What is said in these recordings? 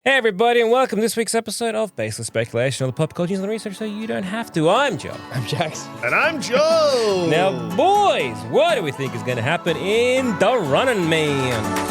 Hey everybody, and welcome to this week's episode of Baseless Speculation, all the pop culture news and research so you don't have to. I'm Joe. I'm Jax. And I'm Joe! Now, boys, what do we think is going to happen in The Running Man?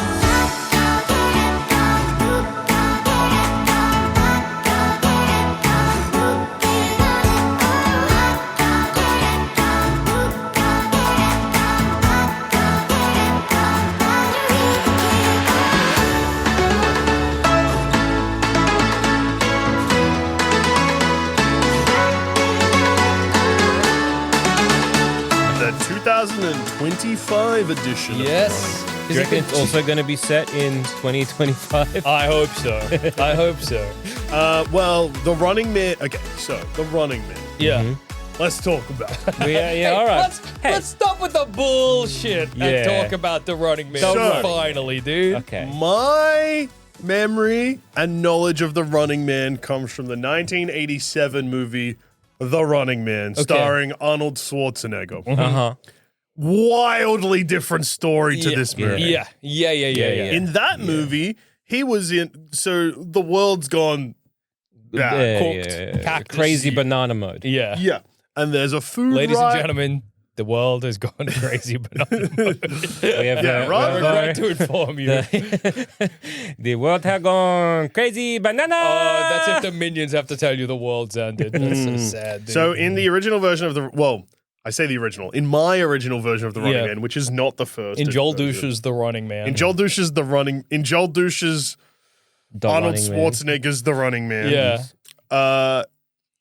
The 2025 edition. Yes. Do you reckon it's also going to be set in 2025? I hope so. I hope so. Well, The Running Man. Okay, so The Running Man. Yeah. Let's talk about it. Yeah, all right. Let's stop with the bullshit Yeah. and talk about the Running Man. So- Finally, dude. Okay. My memory and knowledge of The Running Man comes from the 1987 movie The Running Man, starring Arnold Schwarzenegger. Uh-huh. Wildly different story to this movie. Yeah. In that movie, he was in. So the world's gone bad. Cooked. Cactus. Crazy banana mode. Yeah. Yeah. And there's a food Ladies riot. and gentlemen, the world has gone crazy banana mode. We have Yeah, I right. regret to inform you. The world has gone crazy banana. That's if the minions have to tell you the world's ended. That's so sad, dude. So in the original version of I say the original. In my original version of The Running Yeah. Man, which is not the first. in Joel version. Douche's The Running Man. In Joel Douche's The Arnold Running Man. Schwarzenegger's The Running Man. Yeah.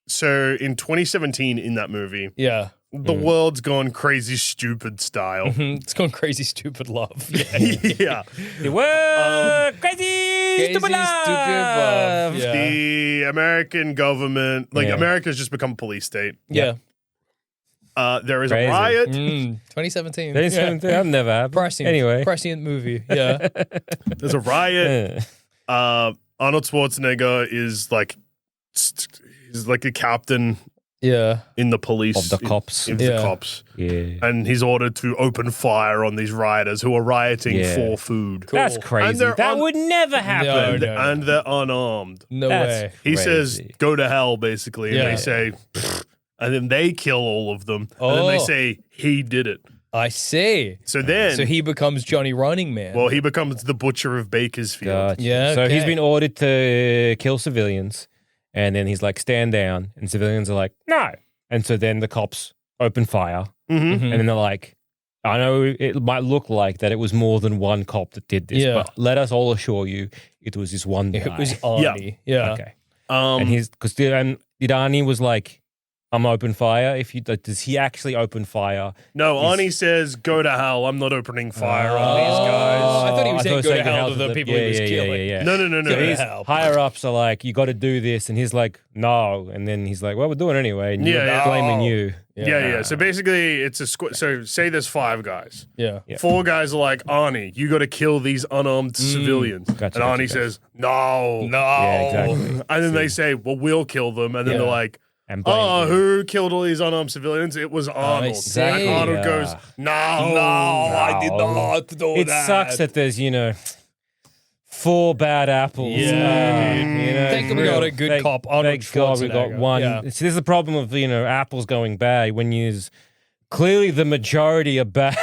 So in 2017 in that movie, Yeah. the world's gone crazy stupid style. It's gone crazy stupid love. Yeah. The world crazy stupid love. Yeah. The American government, Yeah. America's just become a police state. Yeah. There is Crazy. a riot. 2017. That is something I've never happened. Prescient. Anyway. Prescient movie. Yeah. There's a riot. Arnold Schwarzenegger is he's like a captain Yeah. in the police Of the cops. in Yeah. the cops, Yeah. and he's ordered to open fire on these rioters who are rioting Yeah. for food. That's Cool. crazy. And they're That un- would never happen. No, And, no. and they're unarmed. No That's way. He crazy. says, "Go to hell," basically, and Yeah. they say, "Pfft," and then they kill all of them, and then Oh. they say he did it. I see. So then, So he becomes Johnny Running Man. well, he becomes the butcher of Bakersfield. Gotcha. Yeah, So he's okay. been ordered to kill civilians, and then he's like, stand down, and civilians are like, no. And so then the cops open fire, Mhm. Mhm. and then they're like, I know it might look like that it was more than one cop that did this, Yeah. but let us all assure you it was this one guy. It was Arnie. Yeah. Okay. Um, And he's, because Arnie was like, I'm open fire. If you does he actually open fire? no, Arnie says, "Go to hell. I'm not opening fire on these Oh, guys." I thought he was saying go to hell to the the people he was killing. Yeah. No. Go So to his hell. higher ups are like, you got to do this, and he's like, no, and then he's like, well, we're doing it anyway, and Yeah, you're yeah. blaming you. Yeah. So basically, it's a so say there's 5 guys. Yeah. Yeah. 4 guys are like, "Arnie, you got to kill these unarmed civilians." Gotcha, and Arnie gotcha. says, "No, No. Yeah, exactly. And then they say, "Well, we'll kill them." And then Yeah. they're like, And blame "Oh, you. who killed all these unarmed civilians? It was Arnold." see. And Arnold Yeah. goes, "No, I did not do It that. sucks that there's 4 bad apples. Yeah, dude. Thank God we got a good cop, Arnold Thank God we got Schwarzenegger. one. Yeah. This is the problem of apples going bad when clearly the majority are bad.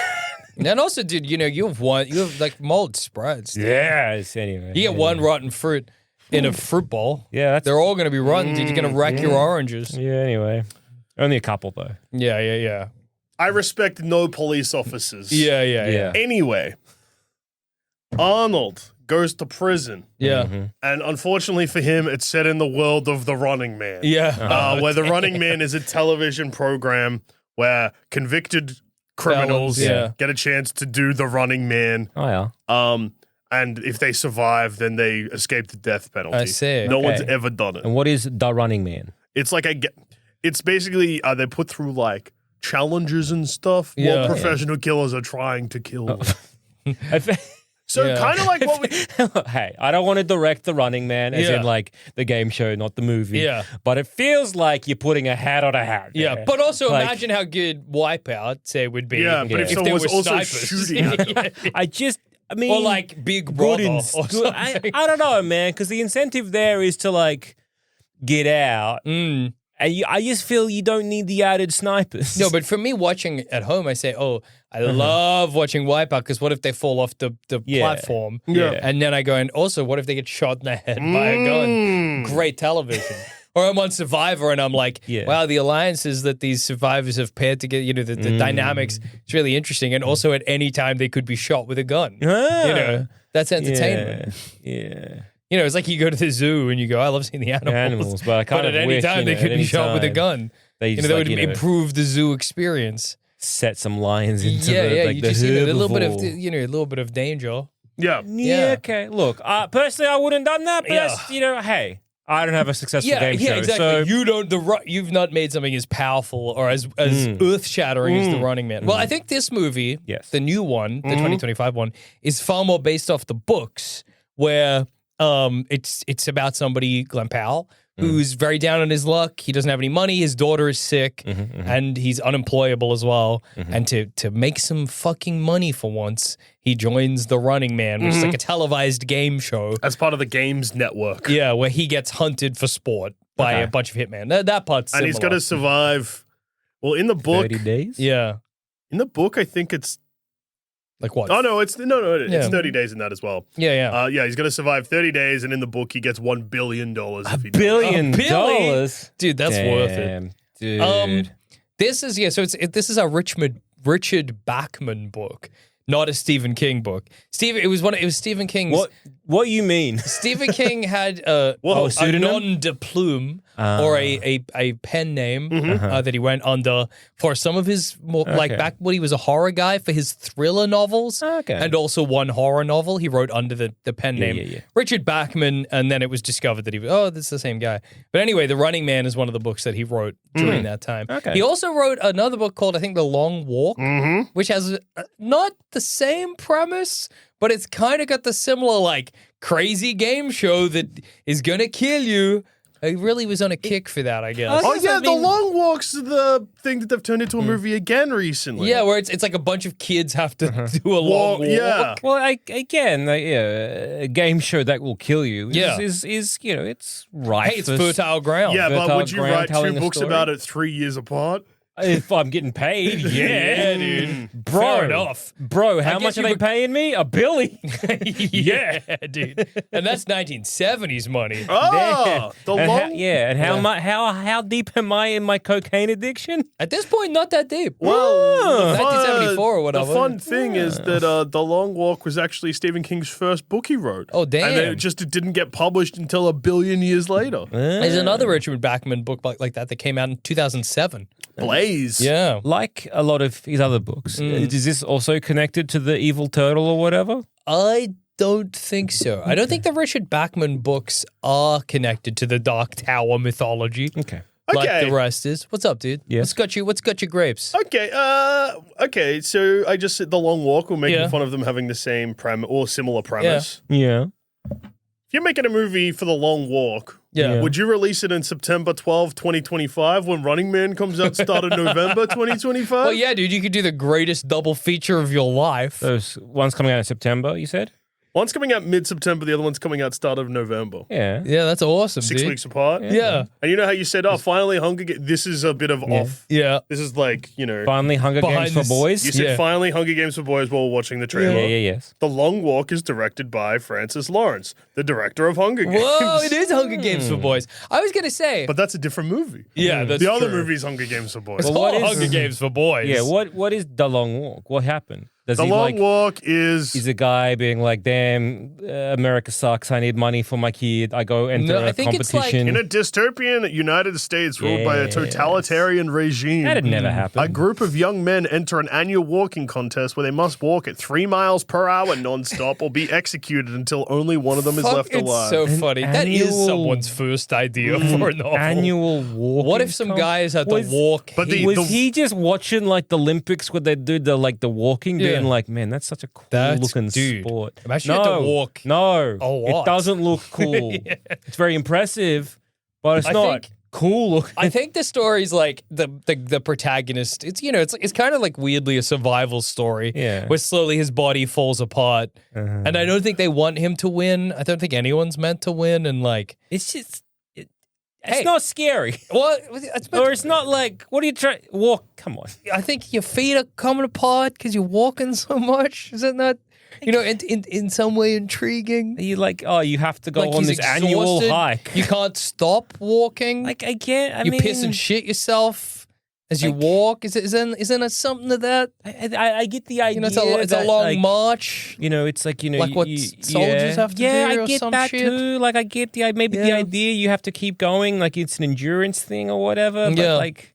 And also, dude, you have like mold spreads. dude. Yes, anyway. You get one rotten fruit in a fruit bowl. Yeah, that's They're all going to be rotten, dude. You're going to wreck your oranges. yeah. Anyway, only a couple though. Yeah. I respect no police officers." Yeah. Anyway, Arnold goes to prison, Yeah. and unfortunately for him, it's set in the world of The Running Man. Yeah. Where The Running Man is a television program where convicted criminals Felons, yeah. get a chance to do The Running Man. Oh yeah. And if they survive, then they escape the death penalty. I see. No Okay. one's ever done it. And what is The Running Man? It's like it's basically they put through like challenges and stuff Yeah. while professional killers are trying to kill them. I fe- So Yeah. kind of like what we Hey, I don't want to direct The Running Man as Yeah. in like the game show, not the movie. Yeah. But it feels like you're putting a hat on a hat. Yeah, there. but also Like- imagine how good Wipeout, say, would be. Yeah, but if if someone there was were also snipers. shooting at them. I just I mean, Or like Big good Brother and or good. something. I don't know, man, because the incentive there is to like get out. Mm. And I just feel you don't need the added snipers. No, but for me watching at home, I say, oh, I love watching Wipeout because what if they fall off the Yeah. platform? Yeah. And then I go, and also, what if they get shot in the head by a gun? Great television. Or I'm on Survivor and I'm like, wow, the alliances that these survivors have paired together, you know, the dynamics, it's really interesting. And also at any time they could be shot with a gun. You know, that's entertainment. Yeah. You know, it's like you go to the zoo and you go, I love seeing the animals. But I kind at of any wish, time they could be shot with a gun. They You know, just that like, would improve the zoo experience. set some lions into Yeah, the, like you the just, you know, a little bit of, herbivore. you know, a little bit of danger. Yeah. Yeah, okay. Look, personally, I wouldn't have done that, but that's, you know, hey, I don't have a successful game show. Exactly. So You don't. You've not made something as powerful or as earth shattering as The Running Man. Well, I think this movie, the new one, the 2025 one, is far more based off the books, where it's about somebody, Glen Powell, who's very down on his luck. He doesn't have any money. His daughter is sick, and he's unemployable as well. And to make some fucking money for once, he joins The Running Man, which is like a televised game show. As part of the Games Network. Yeah, where he gets hunted for sport by a bunch of hitmen. That part's And he's similar. got to survive. Well, in the book, 30 days? Yeah. in the book, I think it's. Like what? Oh no, it's 30 Yeah. days in that as well. Yeah. Yeah, he's going to survive 30 days, and in the book, he gets $1 billion. If he $1 billion? $1 billion? Dude, that's worth it. Damn, dude. This is this is a Richard Bachman book, not a Stephen King book. It was Stephen King's. What you mean? Stephen King had a pseudonym? nom de plume or a pen name that he went under for some of his like back when he was a horror guy for his thriller novels, and also one horror novel he wrote under the pen name Richard Bachman, and then it was discovered that this is the same guy. But anyway, The Running Man is one of the books that he wrote during that time. He also wrote another book called I think The Long Walk, which has not the same premise, but it's kind of got the similar like crazy game show that is gonna kill you. I really was on a kick for that, I guess. Oh yeah, The Long Walk's the thing that they've turned into a movie again recently. Yeah, where it's like a bunch of kids have to do a long walk. Yeah. Well, a game show that will kill you is you know, it's right. Hey, it's fertile ground. Yeah, but Fertile would you ground write telling two a books story? about it 3 years apart? If I'm getting paid, dude. Bro, Fair enough. Bro, how guess much are you they paying me? $1 billion. yeah, dude. And that's 1970s money. Oh, And how deep am I in my cocaine addiction? At this point, not that deep. Well, 1974 or whatever. The fun thing is that The Long Walk was actually Stephen King's first book he wrote. Oh, damn. And then it didn't get published until 1 billion years later. There's another Richard Bachman book like that came out in 2007. Blaze. Yeah. Like a lot of his other books. Is this also connected to the evil turtle or whatever? I don't think so. I don't think the Richard Bachman books are connected to the Dark Tower mythology. Okay. Like the rest is. What's up, dude? Yes. What's got your grapes? Okay, so I just said The Long Walk. We're making fun of them having the same premise or similar premise. Yeah. If you're making a movie for The Long Walk, Yeah. would you release it in September 12, 2025 when Running Man comes out start of November 2025? Well, yeah, dude, you could do the greatest double feature of your life. Those ones coming out in September, you said? One's coming out mid-September, the other one's coming out start of November. Yeah. Yeah, that's awesome, 6 dude. weeks apart. Yeah. And you know how you said, finally Hunger Games, this is a bit of off. Yeah. This is like, Finally Hunger Behind Games for the- boys? you said Yeah. finally Hunger Games for boys while watching the trailer. Yes. The Long Walk is directed by Francis Lawrence, the director of Hunger Games. Whoa, it is Hunger Games for boys. I was going to say. But that's a different movie. Yeah, that's The other true. movie's Hunger Games for boys. It's Well, what all is- Hunger Games for boys. Yeah, what is The Long Walk? What happened? Does The he Long Walk is... He's a guy being like, damn, America sucks. I need money for my kid. I go enter No, I a think it's competition. in a dystopian United States ruled by a Yes. totalitarian regime. That'd never happen. A group of young men enter an annual walking contest where they must walk at 3 miles per hour nonstop or be executed until only one of them is left It's alive. so funny. That is annual- someone's first idea for a novel. Annual walk. What if some guys had to walk? But Was he just watching like the Olympics where they do the walking bit Yeah. and like, man, that's such a cool That's- looking dude, sport. imagine you had to walk No, a lot. it doesn't look cool. It's very impressive, but it's I not think cool looking. I think the story's like the protagonist. It's it's kind of like weirdly a survival story. Yeah. Where slowly his body falls apart, and I don't think they want him to win. I don't think anyone's meant to win, and like It's just, it's not scary. well, Or it's not like, what are you trying? Walk, come on. I think your feet are coming apart because you're walking so much. Is that not, in some way intriguing? Are you like, oh, you have to go Like on he's this annual exhausted. hike. You can't stop walking. Like, I can't, you piss and shit yourself as you walk. Isn't it something to that? I get the idea. It's a long like, march. It's like, Like what soldiers have to do I or get some that shit. too. Like, I get the idea you have to keep going. Like, it's an endurance thing or whatever. But, Yeah. like,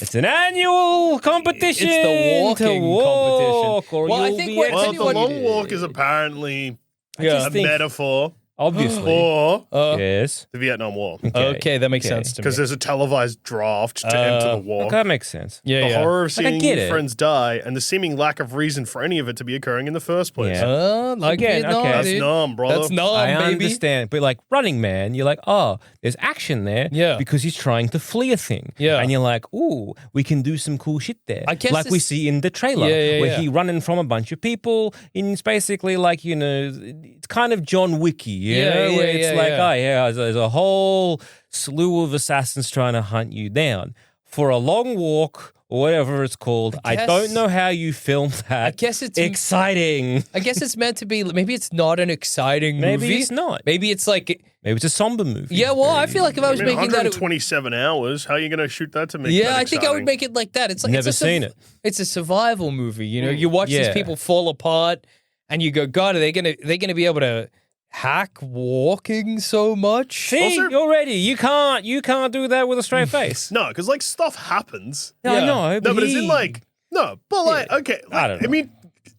it's an annual competition. It's the walking to walk, competition. Or Well, I you'll think be what- Well, the what- long walk is apparently Yeah. a metaphor obviously. for Yes. the Vietnam War. Okay, that makes sense to me. Because there's a televised draft to enter the war. Okay, that makes sense. Yeah, The horror of Like, I seeing get your it. friends die and the seeming lack of reason for any of it to be occurring in the first place. Yeah. Like Again, Vietnam, okay. That's dude. numb, brother. That's numb, I baby. understand, but like Running Man, you're like, oh, there's action there, Yeah. because he's trying to flee a thing, Yeah. and you're like, ooh, we can do some cool shit there, I guess like we this- see in the trailer, Yeah, where yeah. he running from a bunch of people, and it's basically like it's kind of John Wicky, where it's like, oh yeah, there's a whole slew of assassins trying to hunt you down for a long walk. Or whatever it's called. I guess- don't know how you filmed that. I guess it's exciting. I guess it's meant to be. Maybe it's not an exciting movie. Maybe it's not. Maybe it's like. Maybe it's a somber movie. Yeah, well, I feel like if I was I mean, making that. 127 hours. How are you going to shoot that to make Yeah, that I think I would exciting? make it like that. It's like Never it's a seen it. It's a survival movie. You watch these Yeah. people fall apart, and you go, God, are they gonna be able to hack walking so much? See, already you can't do that with a straight face. No, because like stuff happens. No, I Yeah. know. No, but it's in like but like okay, I don't know. I mean,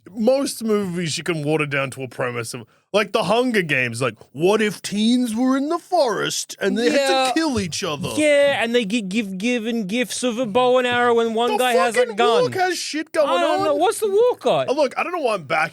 most movies you can water down to a premise of like the Hunger Games. Like, what if teens were in the forest and they had Yeah. to kill each other? Yeah, and they get given gifts of a bow and arrow, and one The guy has a fucking gun. walk has shit going I don't on. know. What's the walk guy? Oh, look, I don't know why I'm back.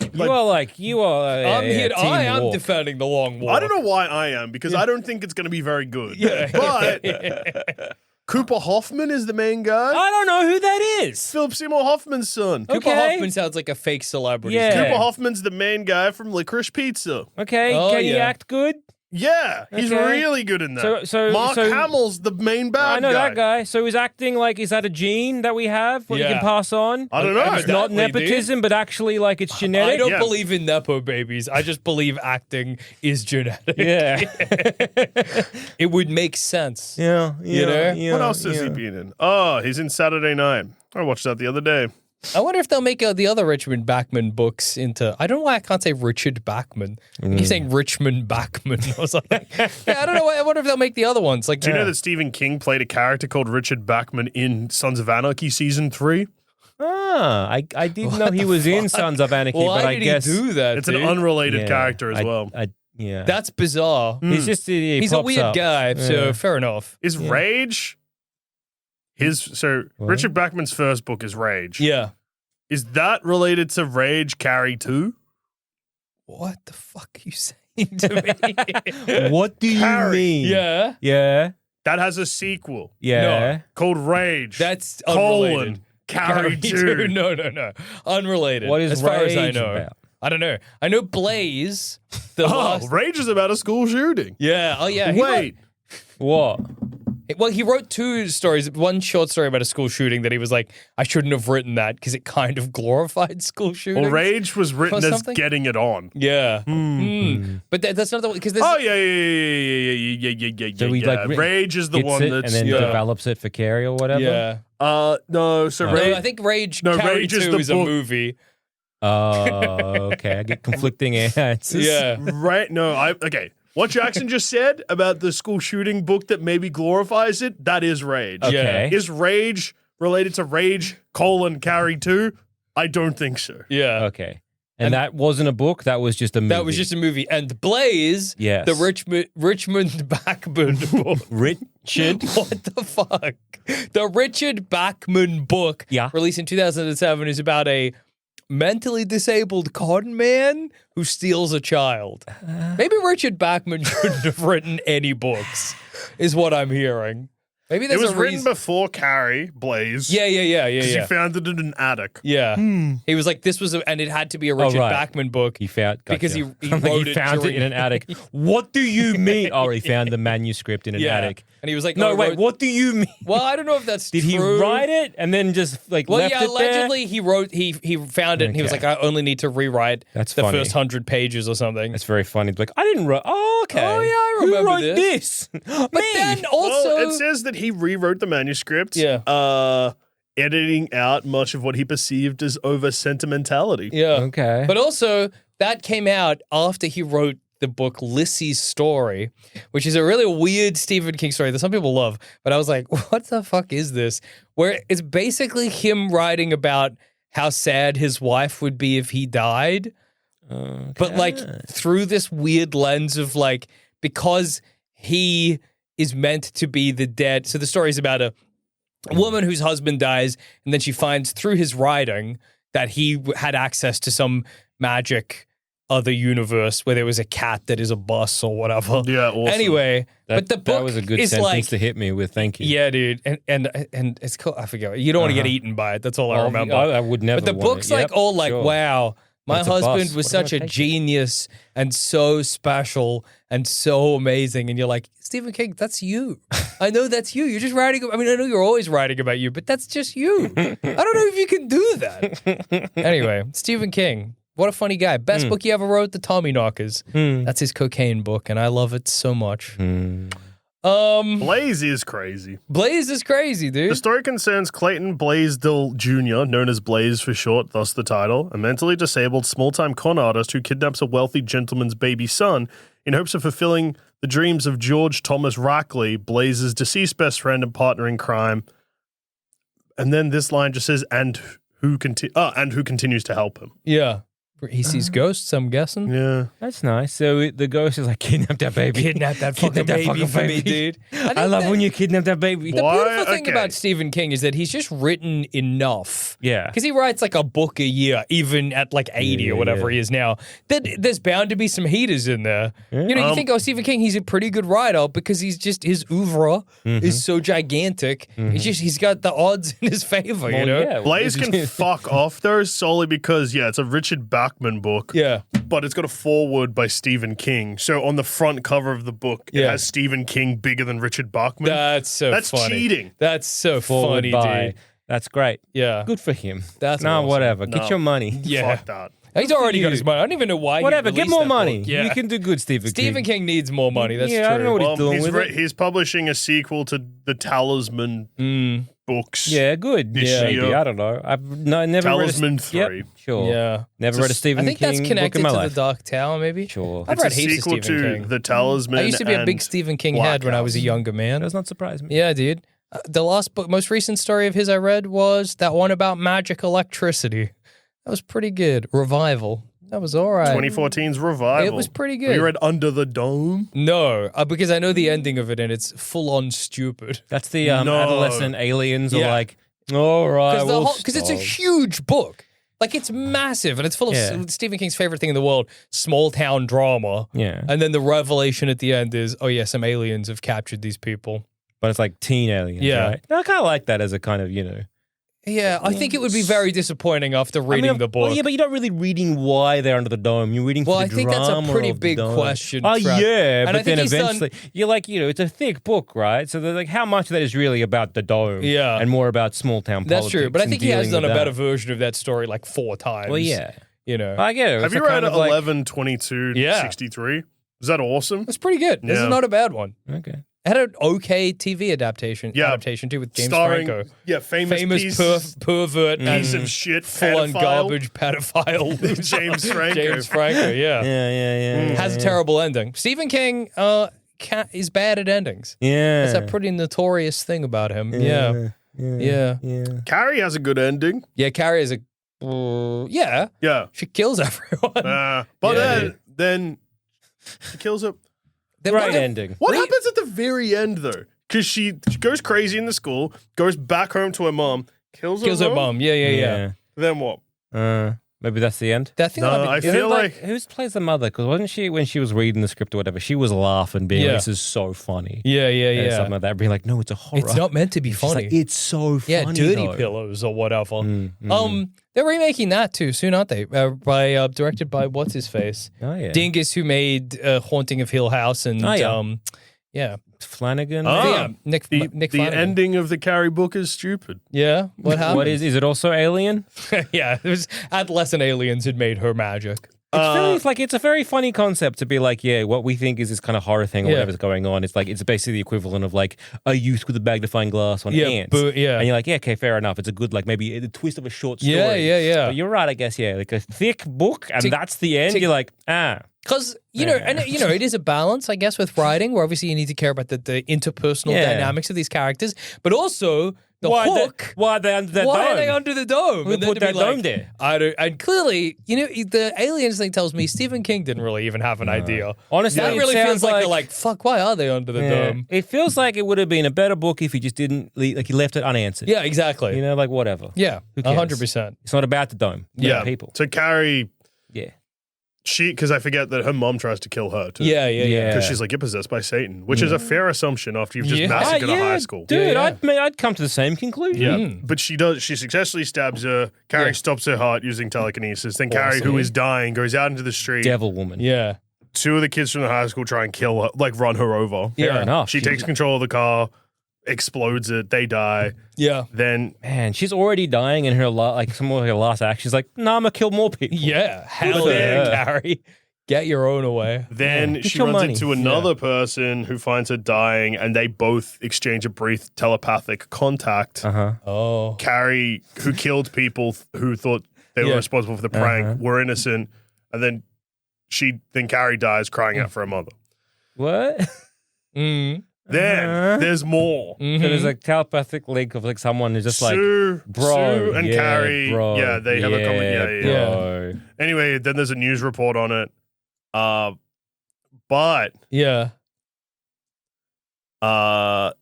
You are. I'm here. Team I am walk. defending the long walk. I don't know why I am because I don't think it's going to be very good. But Cooper Hoffman is the main guy. I don't know who that is. Philip Seymour Hoffman's son. Cooper Okay. Hoffman sounds like a fake celebrity. Yeah. Cooper Hoffman's the main guy from Licorice Pizza. Okay, Oh, can he yeah. act good? Yeah, he's Okay. really good in that. So- Mark so- Hamill's the main bad I know guy. that guy. So he's acting like, is that a gene that we have? What you Yeah. can pass on? I don't know. It's not Evidently, nepotism, but actually, like, it's genetic. I don't Yeah. believe in nepo babies. I just believe acting is genetic. Yeah. It would make sense. Yeah. You know? What else has he been in? Oh, he's in Saturday Night. I watched that the other day. I wonder if they'll make the other Richmond Bachman books into. I don't know why I can't say Richard Bachman. I keep saying Richmond Bachman. I was like, yeah, I don't know. I wonder if they'll make the other ones. Like, Do you know that Stephen King played a character called Richard Bachman in Sons of Anarchy season 3? Ah, I didn't know he was in Sons of Anarchy, why but I did guess he do that? It's an dude? unrelated Yeah, character as well. Yeah. That's bizarre. He's just he He's a pops weird up. guy, so Yeah. fair enough. Is Rage Richard Bachman's first book is Rage. Yeah. Is that related to Rage Carrie 2? What the fuck are you saying to me? What do you Harry. mean? Yeah. Yeah. That has a sequel Yeah. called Rage. That's colon unrelated. Carrie 2. No. Unrelated. What is as far as I Rage know. about? I don't know. I know Blaze. The Oh, last. Rage is about a school shooting. Yeah. Oh, yeah. Wait. What? Well, he wrote two stories. One short story about a school shooting that he was like, I shouldn't have written that because it kind of glorified school shootings. Well, Rage was written Or as something? getting it on. Yeah. But that's not the one because there's. Oh, yeah. So he, like, Rage is the Gets one it that's... and then yeah. develops it for Carrie or whatever. Yeah. No, so No, Rage... I think Rage No, Carrie Rage 2 is the is a book. movie. Oh, okay. I get conflicting answers. Yeah. Right? No, okay. What Jackson just said about the school shooting book that maybe glorifies it, that is Rage. Okay. Is Rage related to Rage, Carrie 2? I don't think so. Yeah. Okay. And that wasn't a book. That was just a movie. That was just a movie. And Blaze, Yes. the Richmond Bachman book. Richard. What the fuck? The Richard Bachman book, Yeah. released in 2007, is about a mentally disabled con man who steals a child. Maybe Richard Bachman shouldn't have written any books. is what I'm hearing. Maybe there's It was a written reason. before Carrie, Blaze. Yeah. Because he found it in an attic. Yeah. He was like, this was, and it had to be a Richard Bachman book. He found because he I'm like, wrote he it found it in an attic. What do you mean? Oh, he found the manuscript in an attic. And he was like, no, wait, what do you mean? Well, I don't know if that's Did true. he write it and then just left it there? Allegedly he wrote, he found it and he was like, I only need to rewrite the first 100 pages or something. That's very funny. Like, I didn't write, okay. Oh, yeah, I remember Who wrote this? But then also... Well, it says that he rewrote the manuscript, editing out much of what he perceived as over-sentimentality. Yeah. Okay. But also, that came out after he wrote the book Lissy's Story, which is a really weird Stephen King story that some people love. But I was like, what the fuck is this? Where it's basically him writing about how sad his wife would be if he died. Okay. But like through this weird lens of like, because he is meant to be the dead. So the story is about a woman whose husband dies, and then she finds through his writing that he had access to some magic other universe where there was a cat that is a bus or whatever. Yeah, awesome. Anyway, but the book that was a good is sentence like, to hit me with. Thank you. Yeah, dude, and it's cool. I forget. You don't want to get eaten by it. That's all I remember. I would never. But the book's like all like, wow. My That's a husband bus. was What such am I a taking? genius and so special and so amazing. And you're like, Stephen King, that's you. I know that's you. You're just writing. I mean, I know you're always writing about you, but that's just you. I don't know if you can do that. Anyway, Stephen King, what a funny guy. Best book he ever wrote, The Tommyknockers. That's his cocaine book, and I love it so much. Blaze is crazy. Blaze is crazy, dude. The story concerns Clayton Blaisdell Jr., known as Blaze for short, thus the title, a mentally disabled small-time con artist who kidnaps a wealthy gentleman's baby son in hopes of fulfilling the dreams of George Thomas Rackley, Blaze's deceased best friend and partner in crime. And then this line just says, and who continues to help him. Yeah. He sees ghosts, I'm guessing. Yeah. That's nice. So the ghost is like, kidnap that baby. Kidnap that fucking baby for me, dude. I love when you kidnap that baby. The beautiful thing about Stephen King is that he's just written enough. Yeah. Because he writes like a book a year, even at like 80 or whatever he is now. There's bound to be some heaters in there. Yeah. You know, you think, Stephen King, he's a pretty good writer because he's just, his oeuvre is so gigantic. He's got the odds in his favor, you know? Yeah. Blaze can fuck off though, solely because, it's a Richard Bachman book. Yeah. But it's got a foreword by Stephen King. So on the front cover of the book, it has Stephen King bigger than Richard Bachman. That's funny. That's cheating. That's so funny, dude. That's great. Yeah. Good for him. That's no, awesome. whatever. Get your money. Yeah. Fuck that. He's already got his money. I don't even know why. Whatever. He Get released more that money. book. Yeah. You can do good, Stephen King. Stephen King needs more money. That's true. I don't know what he's doing with it. He's publishing a sequel to the Talisman books. Yeah, good. Maybe. I don't know. I've never Talisman read 3. Yep, sure. Yeah. Never read a Stephen King I think that's connected book in my to life. The Dark Tower, maybe. Sure. I've read It's a heaps of sequel Stephen to King. The Talisman. I used to be a big and Stephen King Black head when I was a House. younger man. Does not surprise me. Yeah, dude. The last book, most recent story of his I read was that one about magic electricity. That was pretty good. Revival. That was all right. 2014's Revival. It was pretty good. You read Under the Dome? No, because I know the ending of it and it's full on stupid. That's the adolescent aliens are like, all right, Because it's a huge book. Like, it's massive and it's full of Stephen King's favorite thing in the world, small town drama. Yeah. And then the revelation at the end is, some aliens have captured these people. But it's like teen aliens, right? I kind of like that as a kind of, Yeah, I think it would be very disappointing after reading the book. Well, yeah, but you're not really reading why they're under the dome. You're reading for the drama. Well, I think that's a pretty of the big dome. question. Oh, yeah, And but then eventually, you're like, it's a thick book, right? So like, how much of that is really about the dome and more about small town politics? That's true, but I think he has done a that. better version of that story like 4 times. Well, yeah. I get it. Have you read 11/22/63? Is that awesome? That's pretty good. This is not a bad one. Okay. It had an okay TV adaptation too with James Starring, Franco. Yeah, famous pervert piece and of shit, full-on garbage pedophile. James Franco. James Franco, yeah. Has a terrible ending. Stephen King is bad at endings. Yeah. That's a pretty notorious thing about him. Yeah. Carrie has a good ending. Yeah, Carrie is Yeah. She kills everyone. But then she kills her. Great ending. What happens at the very end, though? Because she goes crazy in the school, goes back home to her mom, kills her mom. Yeah. Then what? Maybe that's the end. That thing I feel like who plays the mother? Because wasn't she when she was reading the script or whatever? She was laughing, being like, "This is so funny." Yeah. Something like that. Being like, "No, it's a horror. It's not meant to be funny. Like, it's so funny." Yeah, dirty though. pillows or whatever. They're remaking that too soon, aren't they? Directed by what's his face? Oh yeah, Dingus, who made Haunting of Hill House and Flanagan. Nick the Flanagan. ending of the Carrie book is stupid. Yeah, what happened? What is it also Alien? Yeah, it was adolescent aliens who'd made her magic. It's a very funny concept to be like, yeah, what we think is this kind of horror thing or whatever's going on. It's like, it's basically the equivalent of like a youth with a magnifying glass on ants. And you're like, yeah, okay, fair enough. It's a good, like maybe the twist of a short story. Yeah. But you're right, I guess, yeah. Like a thick book and that's the end. You're like, Because, it is a balance, I guess, with writing, where obviously you need to care about the interpersonal dynamics of these characters, but also the hook. Why are they under that dome? Why are they under the dome? Who put that dome there? I don't. And clearly, the aliens thing tells me Stephen King didn't really even have an idea. Honestly, that it really feels sounds like they're like, fuck, why are they under the dome? It feels like it would have been a better book if he just didn't, like he left it unanswered. Yeah, exactly. Like whatever. Yeah, Who cares? 100%. It's not about the dome. It's about people. So Carrie, Yeah. because I forget that her mom tries to kill her too. Yeah. Because she's like, you're possessed by Satan, which is a fair assumption after you've just massacred a high school. Dude, I'd come to the same conclusion. Yeah, but she successfully stabs her. Carrie stops her heart using telekinesis. Then Carrie, who is dying, goes out into the street. Devil woman. Yeah. Two of the kids from the high school try and kill her, like run her over. Fair enough. She takes control of the car, explodes it, they die. Yeah. Then Man, she's already dying in her some of her last act. She's like, nah, I'm gonna kill more people. Yeah. Hell yeah, Carrie. Get your own away. Then she runs into another person who finds her dying, and they both exchange a brief telepathic contact. Oh. Carrie, who killed people who thought they were responsible for the prank, were innocent, and then Carrie dies crying out for her mother. What? Then there's more. So there's a telepathic link of like someone who's just Sue, like, bro, Sue and Carrie, bro, they have a common, bro. Anyway, then there's a news report on it. But they are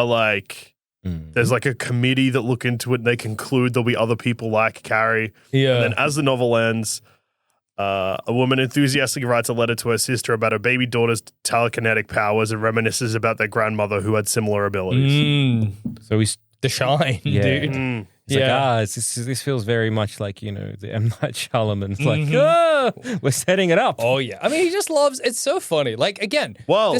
like, there's like a committee that look into it and they conclude there'll be other people like Carrie. Yeah. And then as the novel ends, a woman enthusiastically writes a letter to her sister about her baby daughter's telekinetic powers and reminisces about their grandmother who had similar abilities. So he's The Shine, dude. It's like, this feels very much like, the M. Night Shyamalan. It's like, we're setting it up. Oh, yeah. I mean, he just loves, it's so funny. Like, again. Well,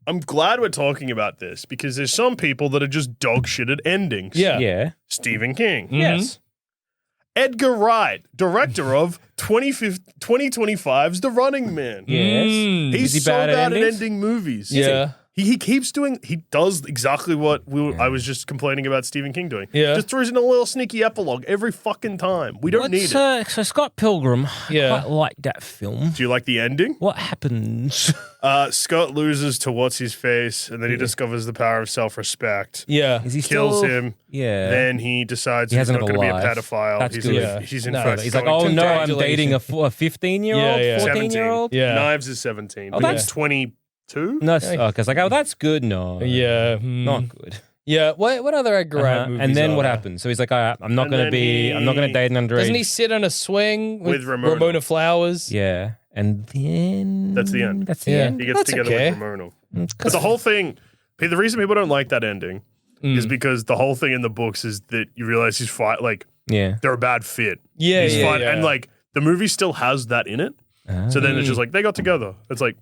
I'm glad we're talking about this because there's some people that are just dog shit at endings. Yeah. Stephen King. Yes. Edgar Wright, director of 2025's The Running Man. Yes. He's so bad at ending movies. Yeah. He does exactly what I was just complaining about Stephen King doing. Yeah. Just throws in a little sneaky epilogue every fucking time. We don't need it. So Scott Pilgrim, I quite like that film. Do you like the ending? What happens? Scott loses to what's-his-face, and then he discovers the power of self-respect. Yeah. Is he Kills still, him. Yeah. Then he decides He he's hasn't not going to be a got a life. pedophile. That's he's good. He's in No. fact He's like, going oh to no, I'm dating a 15-year-old, Yeah. 14-year-old? Yeah. Knives is 17. Oh, but that's- he's 22? No, because like, oh, that's good. No. Yeah. Not good. Yeah. What other Edgar Wright movies And then are what there? happens? So he's like, I'm not going to date an underage. Doesn't he sit on a swing with Ramona Flowers? Yeah. And then... That's the end. That's the Yeah. end. He gets together with Ramona. But the whole thing, the reason people don't like that ending is because the whole thing in the books is that you realize he's they're a bad fit. Yeah, he's yeah. And like the movie still has that in it. So then it's just like they got together. It's like,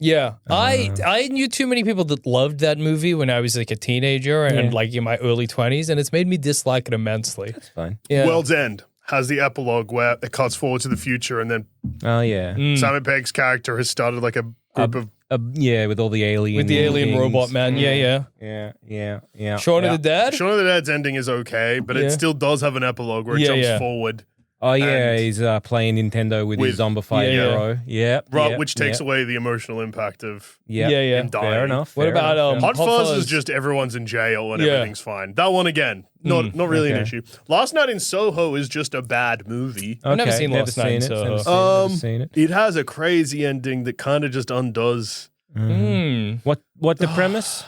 Yeah, I knew too many people that loved that movie when I was like a teenager and like in my early 20s, and it's made me dislike it immensely. That's fine. Yeah. World's End has the epilogue where it cuts forward to the future, and then Oh, yeah. Simon Pegg's character has started like a group of with all the alien With the alien things. robot man. Yeah. Yeah. Shaun of the Dead? Shaun of the Dead's ending is okay, but it still does have an epilogue where it jumps forward. Oh, yeah, And he's playing Nintendo with his zombified hero. Yeah. Which takes away the emotional impact of Yeah. him dying. Fair enough. What about Hot Fuzz is just everyone's in jail and everything's fine. That one again, not really an issue. Last Night in Soho is just a bad movie. I've never seen Last Night in Soho. Never seen it. It has a crazy ending that kind of just undoes. What the premise?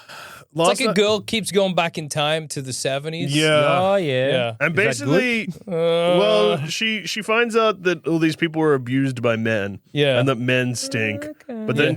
It's like a girl keeps going back in time to the 70s. Yeah. Oh, yeah. And basically, well, she finds out that all these people were abused by men. Yeah. And that men stink. Okay. But then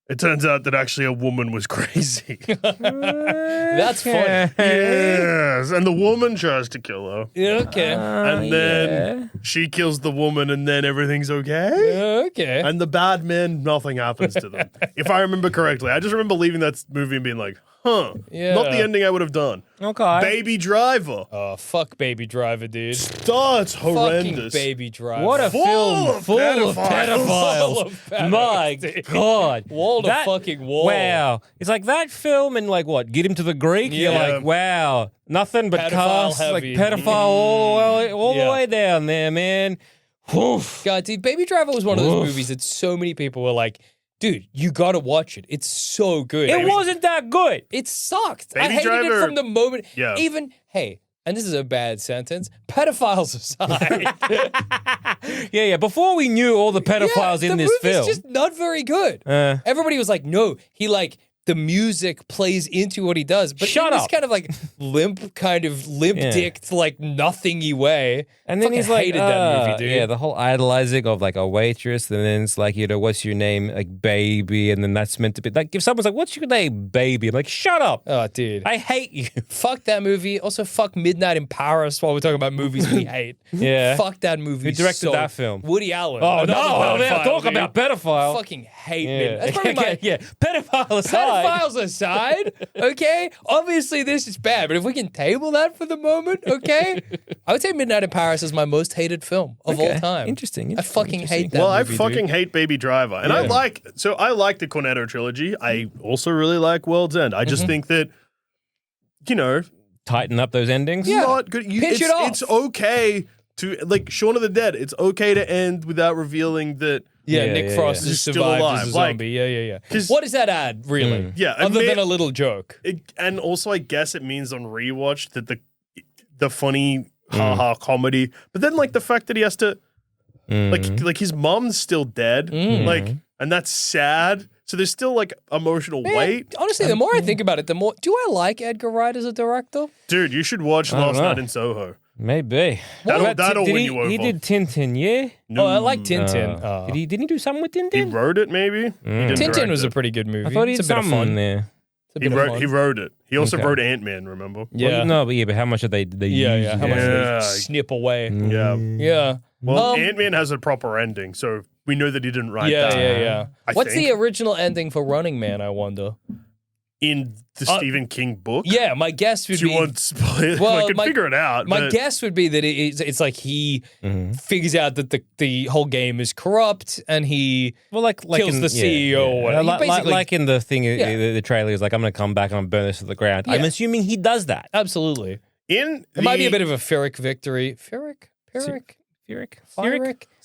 it turns out that actually a woman was crazy. That's funny. Yes. And the woman tries to kill her. Yeah, okay. And then she kills the woman and then everything's okay. Okay. And the bad men, nothing happens to them. If I remember correctly. I just remember leaving that movie and being like, not the ending I would have done. Okay. Baby Driver. Oh, fuck Baby Driver, dude. Oh, it's horrendous. Fucking Baby Driver. What a film full of Full pedophiles. of pedophiles, My dude. God. Wall to fucking wall. Wow. It's like that film and like what? Get Him to the Greek? You're Yeah. like, wow. Nothing but Pedophile cast. Like heavy. pedophile all Yeah. the way down there, man. Oof. God, dude, Baby Driver was one of those movies that so many people were like, dude, you gotta watch it. It's so good. It wasn't that good. It sucked. I Baby hated it Driver- from the moment. Yeah. Even, hey, and this is a bad sentence, pedophiles aside. Yeah. Before we knew all the pedophiles in this the movie's film. just not very good. Everybody was like, no, he like, the music plays into what he does. But Shut in this up. kind of like limp Yeah. dicked, like nothingy way. And then Fucking he's like, hated that movie, dude. yeah, the whole idolizing of like a waitress, and then it's like, what's your name? Like baby, and then that's meant to be like if someone's like, what's your name, baby? I'm like, shut up. Oh, dude. I hate you. Fuck that movie. Also, fuck Midnight in Paris while we're talking about movies we hate. Yeah. Fuck that movie. Who directed that film? Woody Allen. Oh Another no, pedophile, talk dude. about pedophile. Fucking hate Yeah. Midnight. That's probably my... yeah. Pedophile aside. Pedophiles aside, okay? Obviously, this is bad, but if we can table that for the moment, okay? I would say Midnight in Paris is my most hated film of all time. Interesting. I fucking hate that Well, movie, I fucking dude. hate Baby Driver. And I like the Cornetto trilogy. I also really like World's End. I just think that, Tighten up those endings. Yeah. not good. Pinch it off. It's okay to, like, Shaun of the Dead, it's okay to end without revealing that. Yeah, Yeah, Nick yeah, Frost yeah. is Still survived alive. as a Like, zombie. Yeah. 'cause- What does that add, really? Yeah, Other than a little joke. And also, I guess it means on rewatch that the funny ha-ha comedy, but then, like, the fact that he has to, like his mom's still dead, like, and that's sad. So there's still, like, emotional weight. Honestly, the more I think about it, the more... Do I like Edgar Wright as a director? Dude, you should watch I don't Last know. Night in Soho. Maybe. That'll Did win he, you over. He did Tintin, yeah? Oh, I like Tintin. Didn't he do something with He Tintin? wrote it, maybe. He didn't Tintin direct was a it. pretty good movie. I thought he it's did a bit of something fun. in there. It's a bit of fun. He wrote it. He also Okay. wrote Ant-Man, remember? Yeah. Well, but how much are they Yeah. using How much it? do Yeah. they snip away? Yeah. Yeah. Well, Ant-Man has a proper ending, so we know that he didn't write Yeah, that. yeah. I What's think. the original ending for Running Man, I wonder? In the Stephen King book? Yeah, my guess would Do you be... want spoilers? Well, I could figure it out. My but guess would be that it's like he figures out that the whole game is corrupt and he like kills in, the CEO or whatever. He Like, basically- like in the thing, Yeah. the trailer is like, I'm going to come back and I'm burn this to the ground. I'm Yeah. assuming he does that. Absolutely. in It might be a the- bit of a Pyrrhic victory. Pyrrhic? Pyrrhic?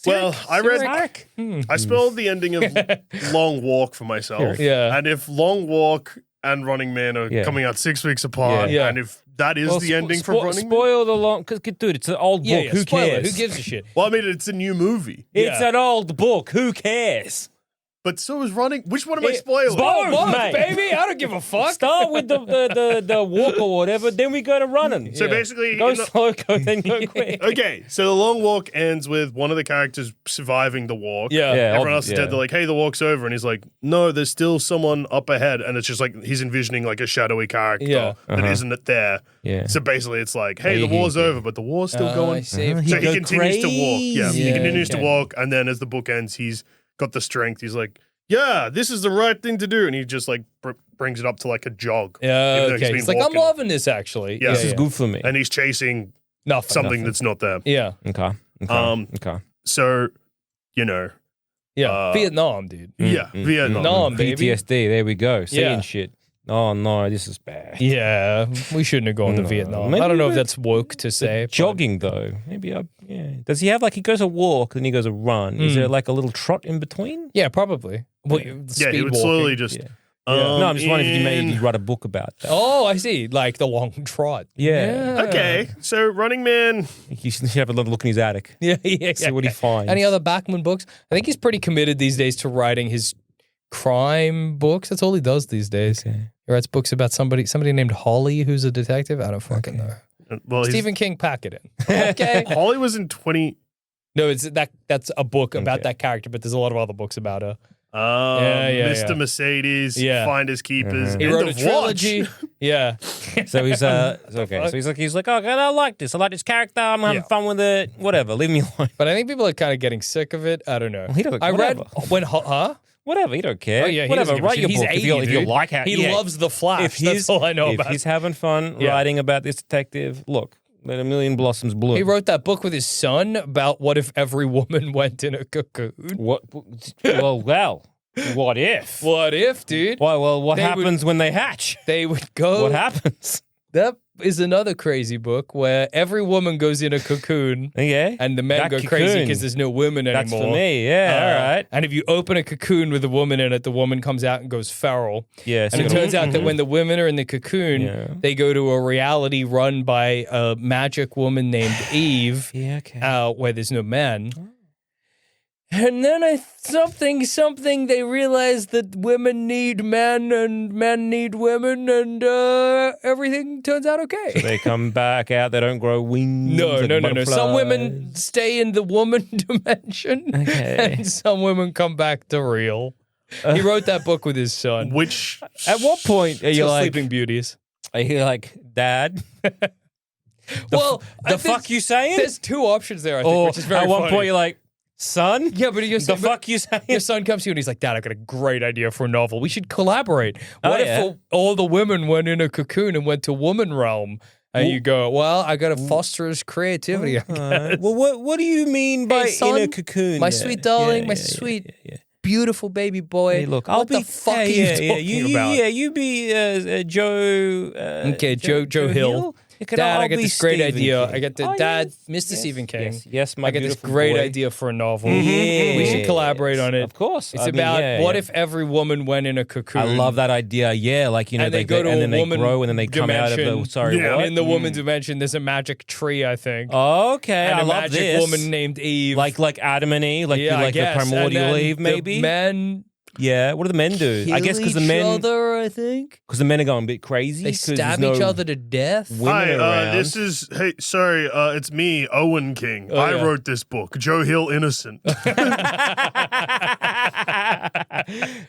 Well, I read. Pyrrhic? I spelled the ending of Long Walk for myself. Yeah. And if Long Walk and Running Man are Yeah. coming out 6 weeks apart, Yeah. and if that is the ending for Running Man, Spoil the long... Because, dude, it's an old book. Who spoiler. cares? Who gives a shit? well, I mean, it's a new movie, It's Yeah. an old book. Who cares? but so is Running. Which one am I It- spoiling? Both, Both, mate. baby. I don't give a fuck. Start with the walk or whatever, then we go to running. So basically, Go in the- slow, then go quick. okay, so the Long Walk ends with one of the characters surviving the walk. Yeah. Yeah. Everyone else is yeah. dead. They're like, hey, the walk's over. And he's like, no, there's still someone up ahead. And it's just like he's envisioning like a shadowy character Yeah. that isn't there. Yeah. So basically, it's like, hey, Hey, the war's he- over, but the war's still I going. see. So he go continues to walk. Yeah, crazy. he continues okay. to walk. And then as the book ends, he's got the strength. He's like, yeah, this is the right thing to do. And he just like brings it up to like a jog. Yeah, Even though he's okay. been It's like, I'm walking. loving this, actually. Yeah. This is good for me. And he's chasing Nothing. something that's not there. Yeah. Okay. Okay. So, you know, Yeah. Vietnam, dude. yeah, Vietnam. Vietnam, baby. PTSD. There we go. Seeing Yeah. shit. Oh no, this is bad. Yeah. We shouldn't have gone to Vietnam. Maybe I don't know if we- that's woke to say. but- Jogging though, maybe. Yeah. Does he have like he goes a walk, then he goes a run? Is there like a little trot in between? Yeah, probably. Well, Yeah, he speed would walking. slowly just. Yeah. No, I'm just wondering if you maybe write a book about that. Oh, I see. Like the long trot. Yeah. Okay, so Running Man. He should have a little look in his attic. Yeah. See what he finds. Any other Bachman books? I think he's pretty committed these days to writing his crime books. That's all he does these days. Okay. He writes books about somebody named Holly who's a detective. I don't fucking know. Well, Stephen King, pack it in. Okay. Holly was in 20. No, that's a book about that character, but there's a lot of other books about her. Mr. Mercedes, Finders Keepers. He wrote a trilogy. Yeah. So he's okay. So he's like, oh, I like this. I like this character. I'm having fun with it. Whatever. Leave me alone. But I think people are kind of getting sick of it. I don't know. Well, he doesn't. I whatever. read when Whatever, you don't care. Oh, yeah, whatever, write your he's book 80, if you like how he loves the Flash. That's all I know if about. He's having fun writing about this detective. Look, let a million blossoms bloom. He wrote that book with his son about what if every woman went in a cocoon. What? Well, what if? What if, dude? What happens when they hatch? They would go. What happens? That is another crazy book where every woman goes in a cocoon. Yeah. And the men go crazy because there's no women anymore. That's for me. Yeah. All right. And if you open a cocoon with a woman in it, the woman comes out and goes feral. Yes. And it turns out that when the women are in the cocoon, they go to a reality run by a magic woman named Eve. Where there's no men. And then something they realize that women need men and men need women and everything turns out okay. So they come back out, they don't grow wings. No. Some women stay in the woman dimension and some women come back to real. He wrote that book with his son. Which at what point are you like Sleeping Beauties? Are you like, Dad? The fuck you saying? There's two options there, I think, which is very funny. At one point you're like, son? Yeah, but fuck you saying? Your son comes to you and he's like, Dad, I got a great idea for a novel. We should collaborate. What if all the women went in a cocoon and went to woman realm? And you go, well, I got to foster his creativity. Well, what do you mean by son, in a cocoon? My sweet darling, my sweet, beautiful baby boy. Hey, look, what the fuck are you talking about? Yeah, you be Joe. Okay, Joe Hill. Dad, I get this great idea. King. I get the Mr. Stephen King. Yes, my I get this great idea for a novel. We should collaborate on it. Of course. It's about what if every woman went in a cocoon. I love that idea. Yeah, like, and they go to and a then woman they grow and then they come out of the what? In the woman dimension, there's a magic tree, I think. Okay, and I a love magic this. woman named Eve. Like Adam and Eve, like the primordial Eve, maybe. The men. Yeah, what do the men do? I guess because the men, I think, because the men are going a bit crazy. They stab each other to death. Hi, this is it's me, Owen King. I wrote this book, Joe Hill Innocent.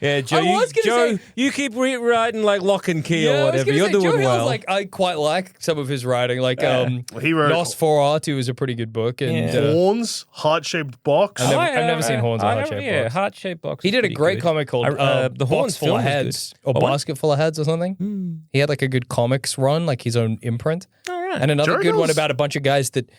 Yeah, Joe, you keep writing like Lock and Key or whatever. You're doing Joe well. Hill's I quite like some of his writing. Like he wrote Nosferatu is a pretty good book. And Horns, Heart-Shaped Box. I've never seen Horns or Heart-Shaped Box. Yeah, Heart-Shaped Box. He did a great comic called The Horns Box Full of Heads or Basket Full of Heads or something. He had like a good comics run, like his own imprint. All right. And another good one about a bunch of guys that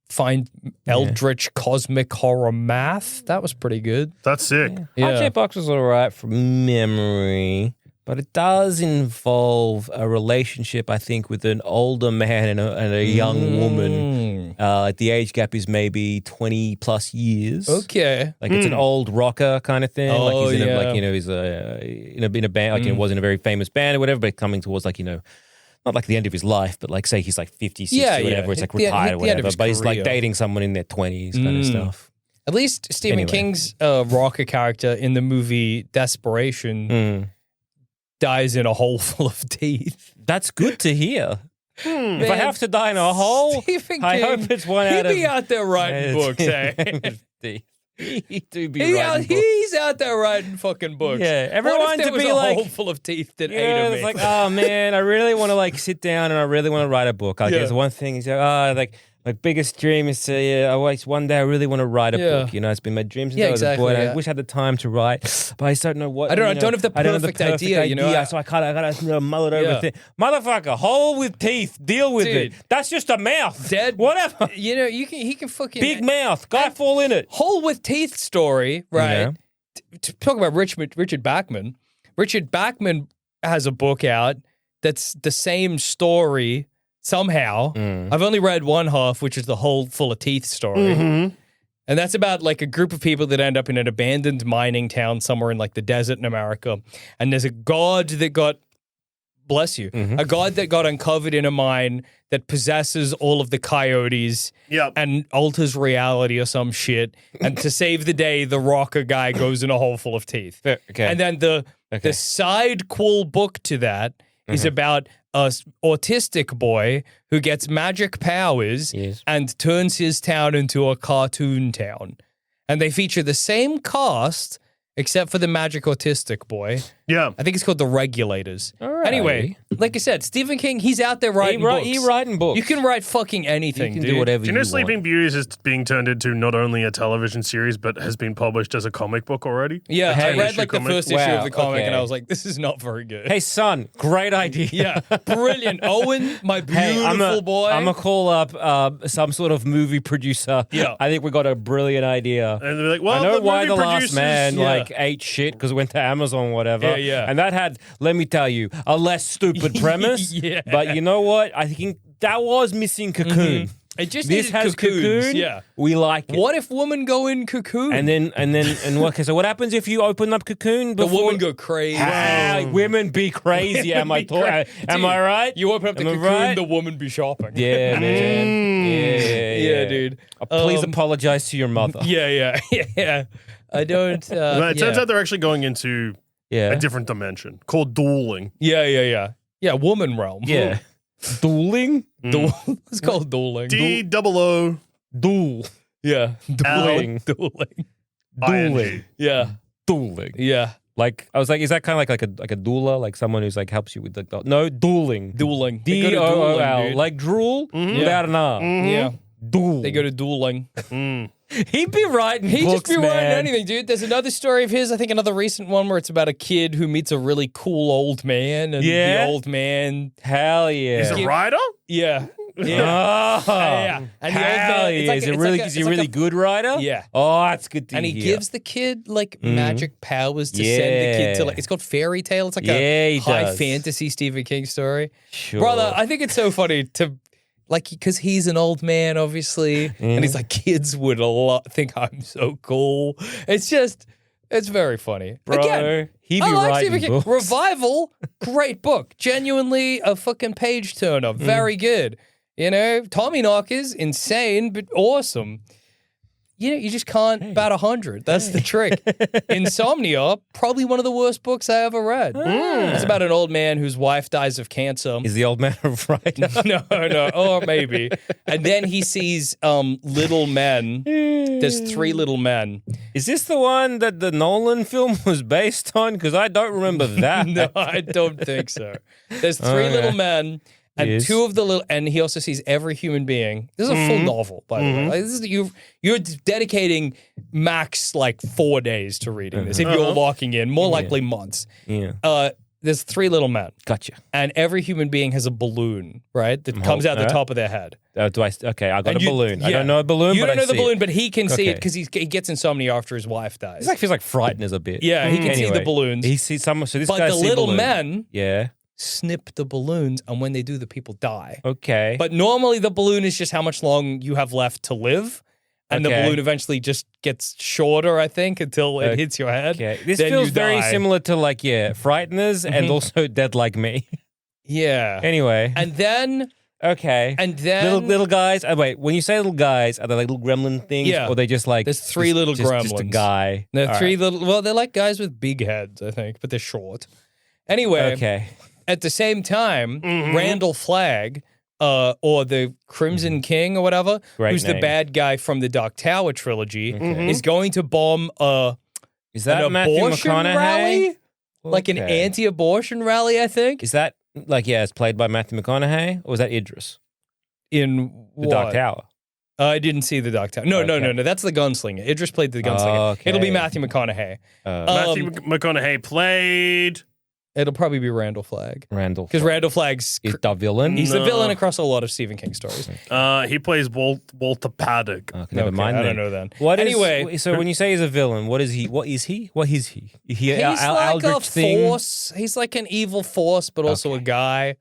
find eldritch cosmic horror math. That was pretty good. That's sick. Yeah. Heart-Shaped Box was all right from memory, but it does involve a relationship, I think, with an older man and a young woman. The age gap is maybe 20 plus years. Okay. Like it's an old rocker kind of thing. Oh, like he's in yeah. he's in a band, like was in a very famous band or whatever, but coming towards not like the end of his life, but like say he's like 50, 60 or whatever. It's like retired or whatever. But he's like dating someone in their 20s kind of stuff. At least Stephen King's rocker character in the movie Desperation dies in a hole full of teeth. That's good to hear. If I have to die in a hole, I hope it's one out of... He'd be out there writing books, eh? He's out there writing fucking books. Yeah, everyone what if there to was be a like hole full of teeth that ate him. It's like, oh man, I really want to like sit down and I really want to write a book. I guess one thing is, like my biggest dream is to, one day I really want to write a book. You know, it's been my dream since I was a boy. And I wish I had the time to write, but I just don't know what. I don't have the perfect idea, you know. So I gotta mull it over. Motherfucker, hole with teeth, deal with it. That's just a mouth. Dead. Whatever. You know, he can fucking big mouth. Guy fall in it. Hole with teeth story, right? Yeah. Talk about Richard Bachman. Richard Bachman has a book out that's the same story. Somehow, I've only read one half, which is the hole full of teeth story. And that's about like a group of people that end up in an abandoned mining town somewhere in like the desert in America. And there's a god that got bless you, a god that got uncovered in a mine that possesses all of the coyotes and alters reality or some shit. And to save the day, the rocker guy goes in a hole full of teeth. Okay. And then the side cool book to that is about a autistic boy who gets magic powers and turns his town into a cartoon town. And they feature the same cast except for the magic autistic boy. Yeah. I think it's called The Regulators. All right. Anyway, like I said, Stephen King, he's out there writing books. He's writing books. You can write fucking anything, You can dude. do whatever Do you know Sleeping Beauties is being turned into not only a television series, but has been published as a comic book already? Yeah, I read issue like the comic. first issue of the comic, okay. and I was like, this is not very good. Hey, son, great idea. Yeah, brilliant. Owen, my beautiful boy. I'm going to call up some sort of movie producer. Yeah. I think we got a brilliant idea. And they're like, well, I know the why movie The Last producers- Man ate shit because it went to Amazon or whatever. Yeah. And that had, let me tell you, a less stupid premise. Yeah. But you know what? I think that was missing Cocoon. It just This needed has cocoons. Cocoon. Yeah. We like it. What if women go in cocoon? And what? Okay, so what happens if you open up Cocoon? the Before, women go crazy. women be crazy. Am I am I right? You open up the Am I cocoon, right? the woman be shopping. Yeah, man. Yeah, dude. Please apologize to your mother. Yeah. I don't. But it turns out they're actually going into Yeah. a different dimension called dueling. Yeah, woman realm. Yeah. Dueling? It's called dueling. D-double-O. Duel. Yeah. L. Dueling. Dueling. Yeah. Dueling. Yeah. Like, I was like, is that kind of like a doula? Like someone who's like helps you with the... No, dueling. Dueling. They go to D-O-O-L. dueling, dude. Like drool without an R. Yeah. Duel. They go to dueling. He'd be writing He books, just be man. writing anything, dude. There's another story of his, I think another recent one where it's about a kid who meets a really cool old man, and Yeah? the old man, Hell yeah. He's a writer? yeah. Oh, Yeah. And the old hell man, yeah. Is he a really good writer? Yeah. Oh, that's good to And he hear. gives the kid like magic powers to send the kid to like, it's called Fairy Tale. It's like Yeah, a he high does. fantasy Stephen King story. Sure. Brother, I think it's so funny to, like, because he's an old man, obviously, and he's like, kids would think I'm so cool. It's very funny. Bro, Again, he be I like writing Stephen King. books. Revival, great book. Genuinely a fucking page turner. Very good. You know, Tommy Knockers, insane, but awesome. You know, you just can't bat 100. That's the trick. Insomnia, probably one of the worst books I ever read. It's about an old man whose wife dies of cancer. Is the old man right? No, or maybe. And then he sees little men. There's 3 little men. Is this the one that the Nolan film was based on? Because I don't remember that. No, I don't think so. There's 3 little men. And Yes. 2 of the little, and he also sees every human being. This is a full novel, by the way. Like, this is, you're dedicating max like 4 days to reading this. If you're locking in, more likely months. Yeah. There's 3 little men, Gotcha. and every human being has a balloon, right? That comes out the top of their head. Okay, I got And a balloon. I yeah. don't know a balloon, You but don't know I the see balloon, it. but he can see it Okay. because he gets insomnia after his wife dies. This like feels like frightened as a bit. Yeah, he can see the balloons. He sees someone. So this But guy the sees little balloon. men Yeah. snip the balloons, and when they do, the people die. Okay. But normally the balloon is just how much long you have left to live. And the Okay. balloon eventually just gets shorter, I think, until it hits your head. Okay. This Then feels you very die. similar to like Frighteners and also Dead Like Me. Yeah. Anyway. And then Okay. little guys. Wait, when you say little guys, are they like little gremlin things? Yeah. Or are they just like There's 3 little just a gremlins. guy? They're All 3 right. little. Well, they're like guys with big heads, I think, but they're short. Anyway, Okay. at the same time, Randall Flagg, or the Crimson King or whatever, Great who's the name. bad guy from the Dark Tower trilogy, is going to bomb Is that an Matthew abortion McConaughey? rally, like an Okay. anti-abortion rally, I think. Is that like it's played by Matthew McConaughey, or was that Idris? In The what? Dark Tower. I didn't see the Dark Tower. No. That's the gunslinger. Idris played the gunslinger. Okay. It'll be Matthew McConaughey. Matthew McConaughey played. It'll probably be Randall Flagg. Randall. Because Randall Flagg's... is the villain. He's the No. villain across a lot of Stephen King stories. He plays Walter Paddock. Okay, never Okay, mind. I then. don't know then. What is- Anyway- so when you say he's a villain, what is he? What is he? What is he? Is he He's an like Aldrich a thing? force. He's like an evil force, but also a Okay. guy.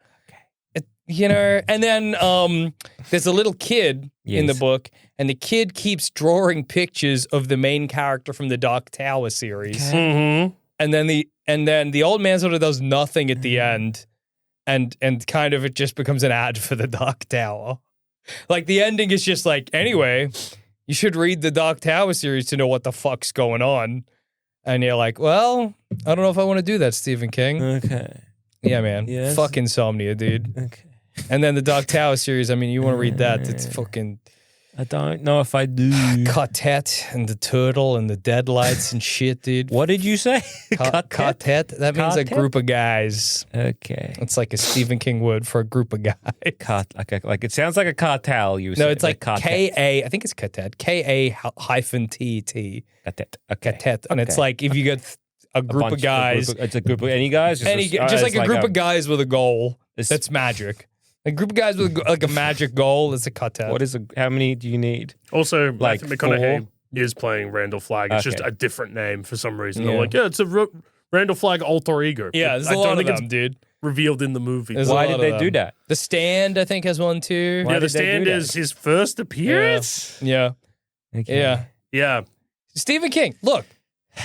You know, and then there's a little kid in the Yes. book, and the kid keeps drawing pictures of the main character from the Dark Tower series. Mm-hmm. And then the old man sort of does nothing at the end. and kind of it just becomes an ad for the Dark Tower. Like the ending is just like, anyway, you should read the Dark Tower series to know what the fuck's going on. And you're like, well, I don't know if I want to do that, Stephen King. Okay. Yeah, man. Yes. Fuck Insomnia, dude. Okay. And then the Dark Tower series, I mean, you want to read that, it's fucking... I don't know if I do. Quartet and the turtle and the deadlights and shit, dude. What did you say? Quartet? That means a Quartet? group of guys. Okay. It's like a Stephen King word for a group of guys. Like it sounds like a cartel. You No, it's like cartet. K-A, I think it's quartet. K-A-hyphen-T-T. Quartet. Okay. Quartet. And it's like if you get a group of guys. It's a group of any guys? Just like a group of guys with a goal. That's magic. A group of guys with like a magic goal is a quartet. How many do you need? Also, Like Matthew McConaughey is playing Randall Flagg. It's just Okay. a different name for some reason. Yeah. They're like, it's a Randall Flagg alter ego. Yeah, But there's I a don't lot of think them, it's dude. revealed in the movie. There's a Why lot did of they do them. that? The Stand, I think, has one too. Why Yeah, The did they do Stand that? is his first appearance. Yeah. Okay. Yeah. Yeah. Stephen King, look,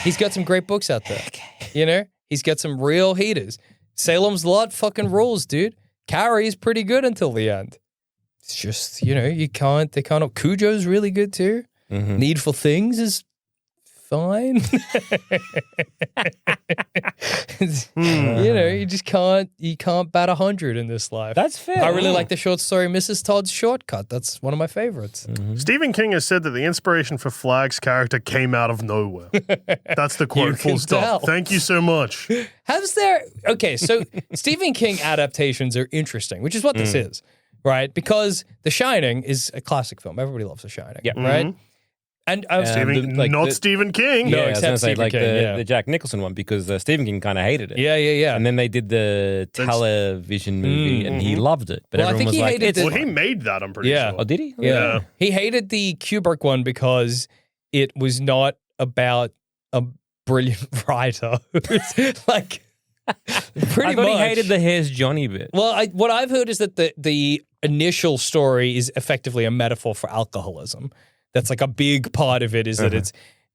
he's got some great books out there. You know, he's got some real heaters. Salem's Lot fucking rules, dude. Carrie's pretty good until the end. It's just, you know, they can't. Cujo's really good too. Mhm. Needful Things is fine. You know, you can't bat 100 in this life. That's fair. I really like the short story Mrs. Todd's Shortcut. That's one of my favorites. Stephen King has said that the inspiration for Flagg's character came out of nowhere. That's the quote, You full can stop. tell. Thank you so much. Okay, so Stephen King adaptations are interesting, which is what this is, right? Because The Shining is a classic film. Everybody loves The Shining, Yeah. right? And Stephen King. No, Yeah, I was except gonna say Stephen like King, yeah. the Jack Nicholson one because Stephen King kind of hated it. yeah. And then they did the television movie, and he loved it. But Well, I everyone think was he like, hated "It's the- Well, he fine." made that, I'm pretty Yeah. sure. Oh, did he? Yeah. He hated the Kubrick one because it was not about a brilliant writer. It's like pretty I thought he much. hated the Here's Johnny bit. Well, what I've heard is that the initial story is effectively a metaphor for alcoholism. That's like a big part of it is that it's,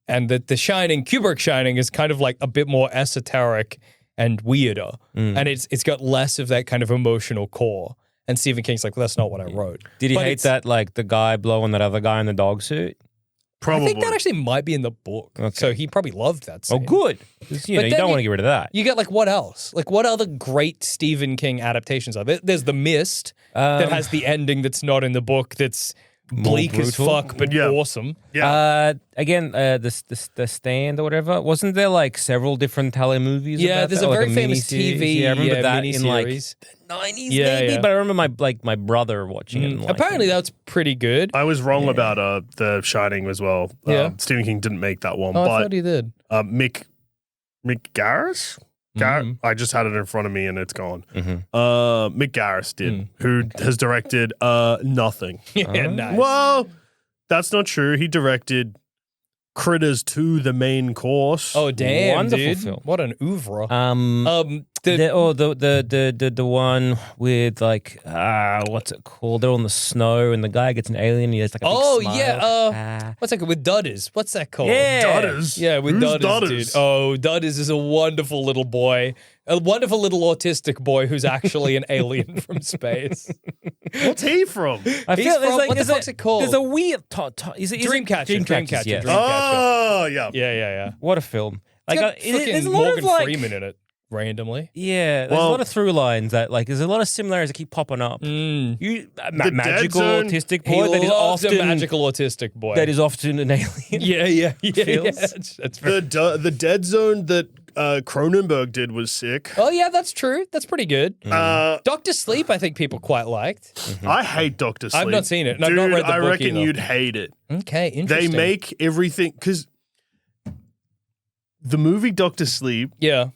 and that the Shining, Kubrick Shining is kind of like a bit more esoteric and weirder. And it's got less of that kind of emotional core. And Stephen King's like, well, that's not what I wrote. Did he But hate it's- that, like the guy blowing that other guy in the dog suit? Probably. I think that actually might be in the book. Okay. So he probably loved that Oh, scene. good. 'Cause, you But know, you then don't want to get rid of that. You get like what else? Like what other great Stephen King adaptations are there? There's The Mist that has the ending that's not in the book that's bleak as brutal. fuck but Yeah. awesome. Yeah. Again, the Stand or whatever. Wasn't there like several different tele movies? Yeah, about there's that? a Or, like, very famous miniseries? TV Yeah, I remember that in like miniseries. the 90s, Yeah, maybe. yeah. But I remember my brother watching it. And liking Apparently it. that's pretty good. I was wrong about The Shining as well. Yeah. Stephen King didn't make that one, Oh, I but thought he did. Mick Garris? I just had it in front of me and it's gone. Mick Garris did, who has directed nothing. Yeah, nice. Well, that's not true. He directed Critters 2, the main course. Oh damn, Wonderful dude! film. What an oeuvre. The one with like what's it called? They're on the snow and the guy gets an alien. And he has like a big smile. yeah. What's that called? With Dudders? What's that called? Yeah. Dudders? Yeah, with Who's Dudders, dude. Oh, Dudders is a wonderful little boy. A wonderful little autistic boy who's actually an alien from space. What's he from? I He's feel there's from- like what the there's fuck's it called? There's a weird is it Dreamcatcher. Dreamcatcher. Yes. Oh, yeah. Yeah. What a film! It's Like got there's a frickin' lot Morgan of like Freeman in it, randomly. yeah, there's Well- a lot of through lines that like there's a lot of similarities that keep popping up. Mm. Dead Magical Zone, autistic He boy that is loves a often magical autistic boy. that is often an alien. yeah. Feels. That's very... The Dead Zone that Cronenberg did was sick. Oh yeah, that's true. That's pretty good. Dr. Sleep, I think people quite liked. I hate Dr. Sleep. I've not seen it, and I've Dude, not read the I book reckon either. you'd hate it. Okay, They interesting. make everything because the movie Dr. Sleep yeah.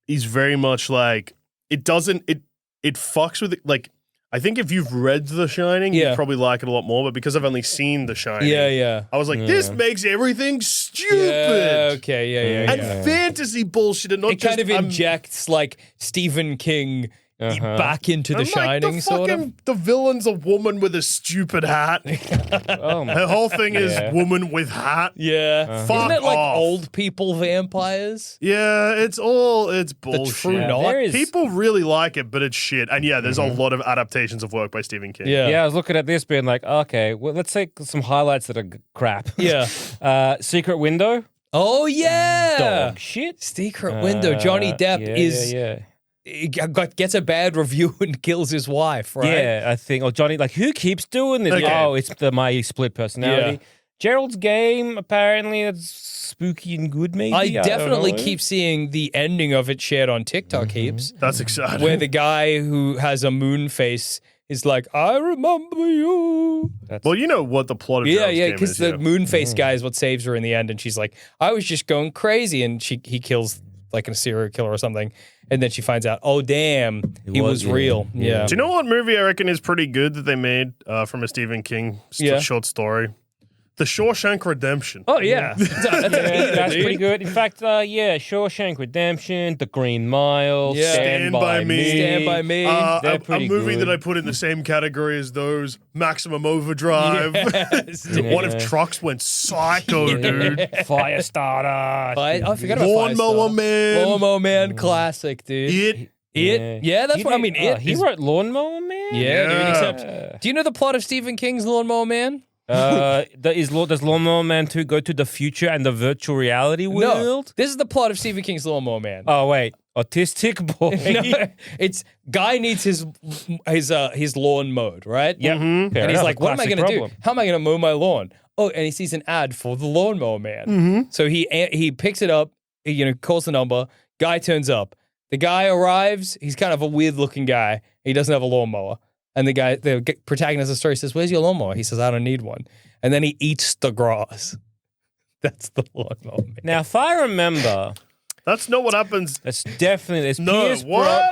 is very much like it fucks with it. Like I think if you've read The Shining, Yeah. you'd probably like it a lot more. But because I've only seen The Shining, Yeah. I was like, this makes everything stupid. Yeah, okay, yeah. And fantasy bullshit, and not It just kind of injects like Stephen King back into The Shining, sort of. The villain's a woman with a stupid hat. The whole thing is woman with hat. Yeah. Fuck Isn't it like off. old people vampires? Yeah, it's bullshit. The true knot? People really like it, but it's shit. And yeah, there's a lot of adaptations of work by Stephen King. Yeah, I was looking at this being like, okay, well, let's take some highlights that are crap. Yeah. Secret Window. Oh, yeah. Dog shit. Secret Window. Johnny Depp gets a bad review and kills his wife, right? Yeah, I think. Or Johnny, like, who keeps doing this? Okay. Oh, it's my split personality. Yeah. Gerald's Game, apparently, it's spooky and good, maybe. I don't definitely know. keep seeing the ending of it shared on TikTok heaps, That's exciting. where the guy who has a moon face is like, I remember you. Well, you know what the plot of Gerald's Game because is, the moon face guy is what saves her in the end, and she's like, I was just going crazy, and he kills like a serial killer or something, and then she finds out, oh damn, he was real. Yeah. Do you know what movie I reckon is pretty good that they made from a Stephen King short story? The Shawshank Redemption. Oh yeah, That's pretty good. In fact, Shawshank Redemption, The Green Mile, Stand By Me. Stand By Me. They're A pretty movie good. that I put in the same category as those, Maximum Overdrive. Yes, What if trucks went psycho, dude? Firestarter. I forgot about Lawnmower Firestarter. Man. Lawnmower Man, classic, dude. Yeah, that's what I mean. He wrote Lawnmower Man? Yeah, dude. Except, do you know the plot of Stephen King's Lawnmower Man? Does Lawnmower Man 2 go to the future and the virtual reality world? No, this is the plot of Stephen King's Lawnmower Man. Oh, wait. Autistic boy. No, it's guy needs his lawn mowed, right? Yeah. And he's like, what am I going to do? How am I going to mow my lawn? Oh, and he sees an ad for the Lawnmower Man. So he picks it up, calls the number. Guy turns up. The guy arrives. He's kind of a weird looking guy. He doesn't have a lawnmower. And the protagonist of the story says, where's your lawnmower? He says, I don't need one. And then he eats the grass. That's the Lawnmower Man. Now, if I remember... That's not what happens. That's definitely... There's No,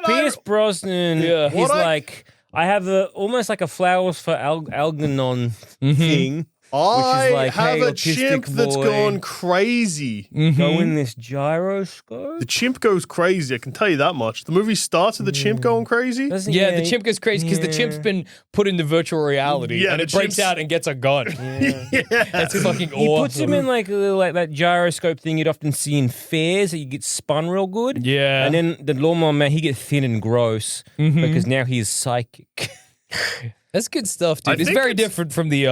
Pierce Brosnan, he's like... I have almost like a Flowers for Algernon thing. I like, have hey, a autistic chimp that's boy. gone crazy. Go in this gyroscope. The chimp goes crazy, I can tell you that much. The movie starts with the chimp going crazy. Yeah, the chimp goes crazy because the chimp's been put into virtual reality and it breaks out and gets a gun. That's fucking awesome. He puts him in like that gyroscope thing you'd often see in fairs that you get spun real good. Yeah. And then the Lawnmower Man, he gets thin and gross because now he's psychic. That's good stuff, dude. It's very different from the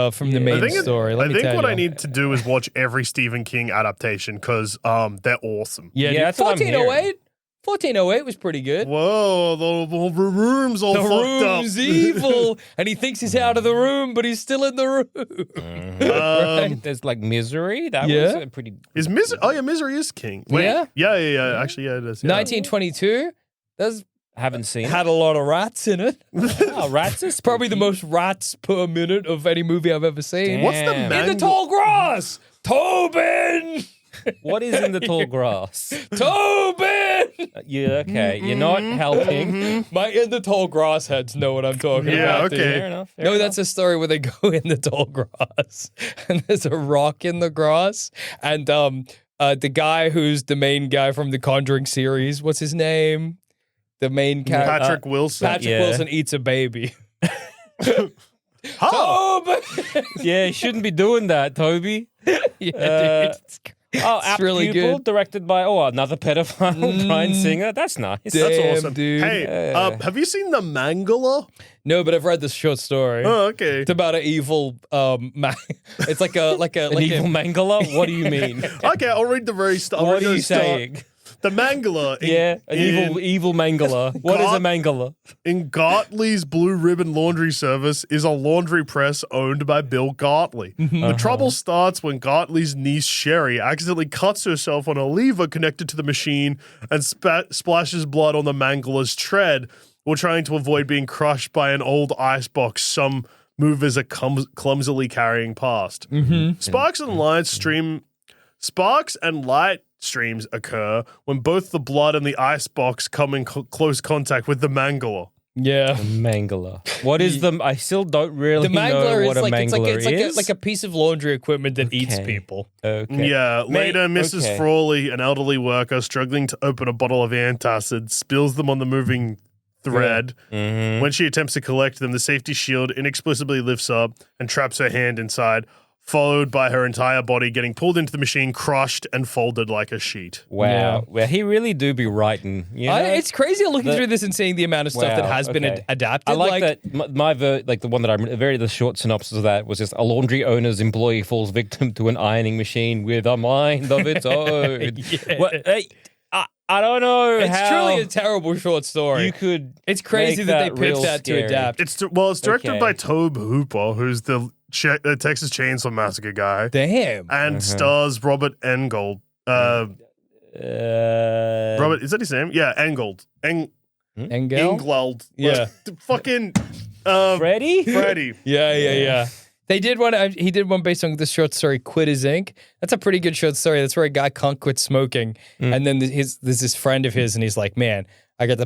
main story. I think what I need to do is watch every Stephen King adaptation because they're awesome. Yeah, that's what I'm hearing. 1408 was pretty good. Whoa, the room's all fucked up. The room's evil, and he thinks he's out of the room, but he's still in the room. Right? There's like Misery. That was a pretty... Is Misery? Oh yeah, Misery is King. Wait, yeah. Actually, yeah, it is. Yeah. 1922. That's... Haven't seen it. Had a lot of rats in it. Oh, rats is probably the most rats per minute of any movie I've ever seen. Damn. What's the In the tall grass, Tobin. What is in the tall grass? Tobin. Yeah, okay. You're not helping. My in the tall grass heads know what I'm talking about. okay. Fair enough. That's a story where they go in the tall grass and there's a rock in the grass and the guy who's the main guy from the Conjuring series, what's his name? The main character, Patrick Wilson. Patrick Wilson eats a baby. Oh, Yeah, you shouldn't be doing that, Toby. Yeah, dude. Apt really Pupil, good. directed by another pedophile, Bryan Singer. That's nice. that's Damn, awesome. dude. Hey, have you seen The Mangler? No, but I've read this short story. Oh, okay. It's about an evil it's like An evil mangler? What do you mean? Okay, I'll read the very start. What are you saying? The Mangler. Evil mangler. What is a mangler? In Gartley's Blue Ribbon Laundry Service is a laundry press owned by Bill Gartley. The trouble starts when Gartley's niece Sherry accidentally cuts herself on a lever connected to the machine and splashes blood on the Mangler's tread while trying to avoid being crushed by an old icebox some movers are clumsily carrying past. Sparks and light streams occur when both the blood and the icebox come in close contact with the mangler. Yeah. Mangler. What is the... I still don't really know what a mangler is. It's like a piece of laundry equipment that eats people. Okay. Yeah, later Mrs. Frawley, an elderly worker struggling to open a bottle of antacid, spills them on the moving thread. When she attempts to collect them, the safety shield inexplicably lifts up and traps her hand inside, followed by her entire body getting pulled into the machine, crushed, and folded like a sheet. Wow. Yeah. Well, he really do be writing. You know? It's crazy looking through this and seeing the amount of stuff that has been adapted. I like that. The one that the short synopsis of that was just a laundry owner's employee falls victim to an ironing machine with a mind of its own. I don't know. It's truly a terrible short story. You could. It's crazy that they picked that to adapt. It's directed by Tobe Hooper, who's the Texas Chainsaw Massacre guy. Damn. And stars Robert Engold. Robert, is that his name? Yeah, Engold. Engel? Engold. Yeah. Fucking Freddie? Freddie. Yeah. They did one. He did one based on the short story "Quit His Ink." That's a pretty good short story. That's where a guy can't quit smoking, and then there's this friend of his, and he's like, "Man, I got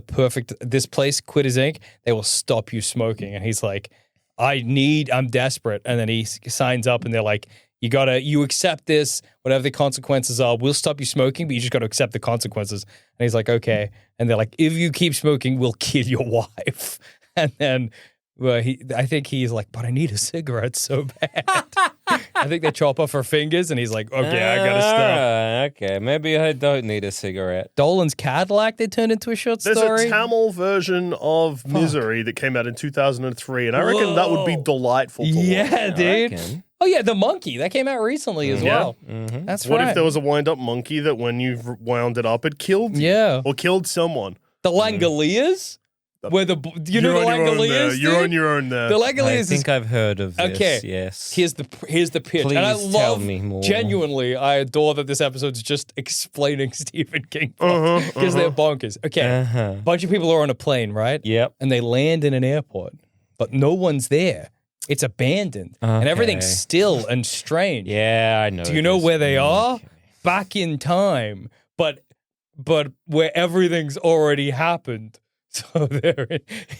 this place, Quit His Ink. They will stop you smoking." And he's like, I'm desperate." And then he signs up, and they're like, "You accept this, whatever the consequences are. We'll stop you smoking, but you just got to accept the consequences." And he's like, "Okay." And they're like, "If you keep smoking, we'll kill your wife." And then. Well, I think he's like, "But I need a cigarette so bad." I think they chop off her fingers, and he's like, "Okay, I gotta stop." Okay, maybe I don't need a cigarette. Dolan's Cadillac they turned into a short There's story. a Tamil version of Misery that came out in 2003, and I reckon that would be delightful to watch. Yeah, dude. Oh yeah, The Monkey that came out recently as well. That's What right. if there was a wind-up monkey that when you've wound it up, it killed you? Yeah. Or killed someone? The Langoliers? Where the the Langoliers? You're on your own there. The Langoliers I think I've heard of this. Okay. Yes. Here's the pitch. Please and I tell love, me more. genuinely, I adore that this episode's just explaining Stephen King because they're bonkers. Okay. A bunch of people are on a plane, right? Yep. And they land in an airport, but no one's there. It's abandoned. And everything's still and strange. Yeah, I know. Do you know where they are? Okay. Back in time, but where everything's already happened. So they're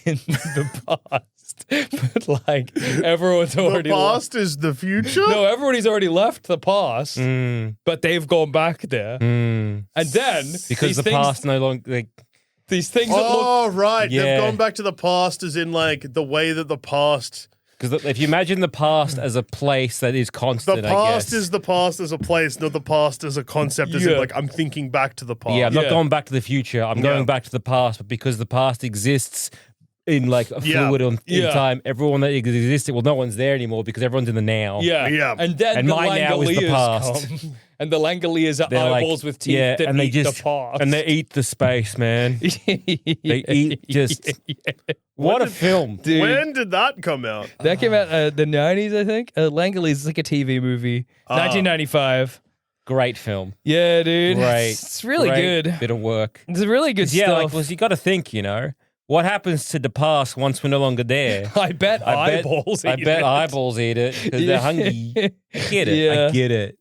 in the past, but like everyone's already. The past is the future. No, everybody's already left the past, but they've gone back there, and then because the past no longer. These things. That look, right. Yeah. They've gone back to the past, as in like the way that the past. Because if you imagine the past as a place that is constant, The past I guess. is the past as a place, not the past as a concept. As in, like, I'm thinking back to the past. Yeah, I'm not going back to the future. I'm going back to the past, but because the past exists in like a fluid in time, everyone that existed, well, no one's there anymore because everyone's in the now. Yeah. And then the my now is the Langoliers past. come, and the Langoliers are eyeballs with teeth that and they eat just the past. and they eat the space, man. They eat just. What a film, Dude. When did that come out? That came out the 90s, I think. Langoliers is like a TV movie. 1995. Great film. Yeah, dude. Great. It's really Great good. bit of work. It's really good Yeah, stuff. like, you got to think, what happens to the past once we're no longer there? I bet eyeballs eat it. Eyeballs eat it because they're hungry. I get it. Yeah. I get it.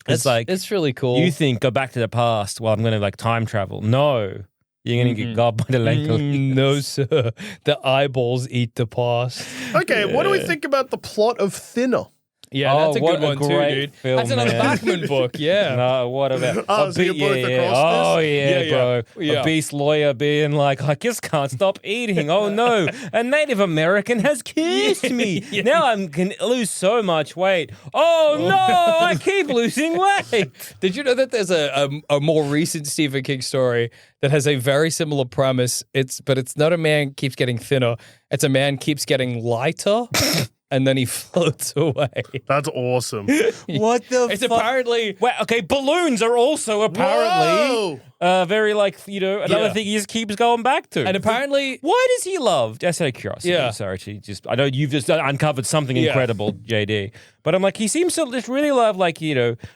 It's like it's really cool. you think go back to the past. Well, I'm going to like time travel. No, you're going to get got by the Langoliers. No, sir. The eyeballs eat the past. Okay, what do we think about the plot of Thinner? Yeah, Oh, that's a what good a one too, great dude. film, That's another man. Bachman book, yeah. No, what about? Oh, so you put it across Oh, this? yeah, Yeah, bro. yeah. A beast lawyer being like, I just can't stop eating. Oh, no. A Native American has kissed me. Now I can lose so much weight. Oh, no. I keep losing weight. Did you know that there's a more recent Stephen King story that has a very similar premise? But it's not a man keeps getting thinner. It's a man keeps getting lighter. And then he floats away. That's awesome. What the It's apparently... Well, okay, balloons are also apparently very another thing he just keeps going back to. And apparently... Why does he love? Just out of curiosity. Yeah. Sorry, I know you've just uncovered something incredible, JD. But I'm like, he seems to just really love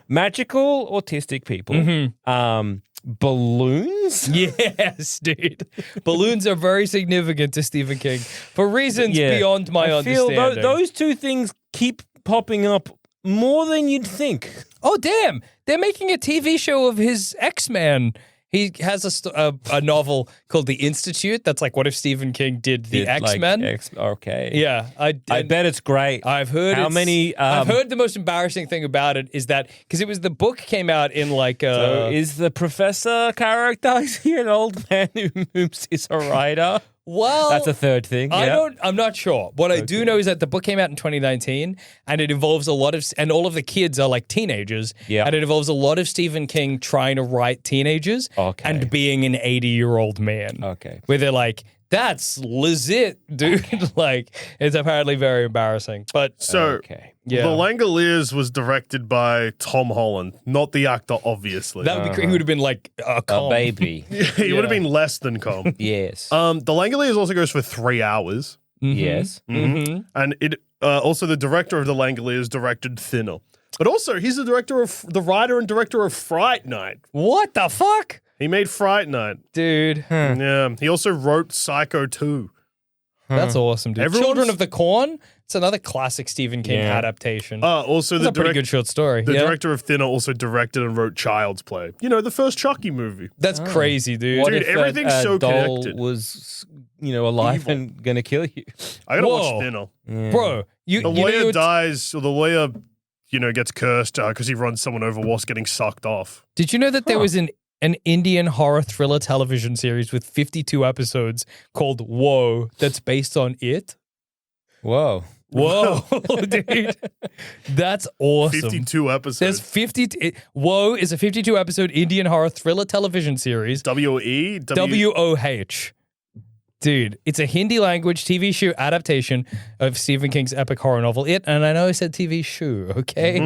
magical autistic people. Balloons? Yes, dude. Balloons are very significant to Stephen King for reasons beyond my understanding. I feel those two things keep popping up more than you'd think. Oh, damn. They're making a TV show of his X-Men. He has a novel called The Institute. That's like, what if Stephen King did the X-Men? Okay. Yeah. I bet it's great. I've heard How many... I've heard the most embarrassing thing about it is that, because the book came out in like... So is the professor character, is he an old man who is a writer? Well, That's a third thing. I'm not sure. What I do know is that the book came out in 2019 and it involves a lot of, and all of the kids are like teenagers. Yeah. And it involves a lot of Stephen King trying to write teenagers and being an 80-year-old man. Okay. Where they're like, that's legit, dude. Like, it's apparently very embarrassing. But So, The Langoliers was directed by Tom Holland, not the actor, obviously. that would be crazy. He would have been like a baby. He would have been less than calm. Yes. The Langoliers also goes for 3 hours. Yes. And it also the director of The Langoliers directed Thinner. But also, he's the writer and director of Fright Night. What the fuck? He made Fright Night. Dude. Yeah. He also wrote Psycho 2. That's awesome, dude. Children of the Corn? It's another classic Stephen King adaptation. Also, That's a pretty good short story. The director of Thinner also directed and wrote Child's Play. You know, the first Chucky movie. That's crazy, dude. What Dude, if everything's so doll connected. was, alive and going to kill you? I gotta Whoa. watch Thinner. Bro, The lawyer dies, or the lawyer, gets cursed because he runs someone over whilst getting sucked off. Did you know that there was an Indian horror thriller television series with 52 episodes called Whoa that's based on it? Whoa. Whoa, dude. That's awesome. 52 episodes. There's 50. Whoa is a 52 episode Indian horror thriller television series. W-E? W-O-H. Dude, it's a Hindi language TV show adaptation of Stephen King's epic horror novel, It. And I know I said TV show, okay?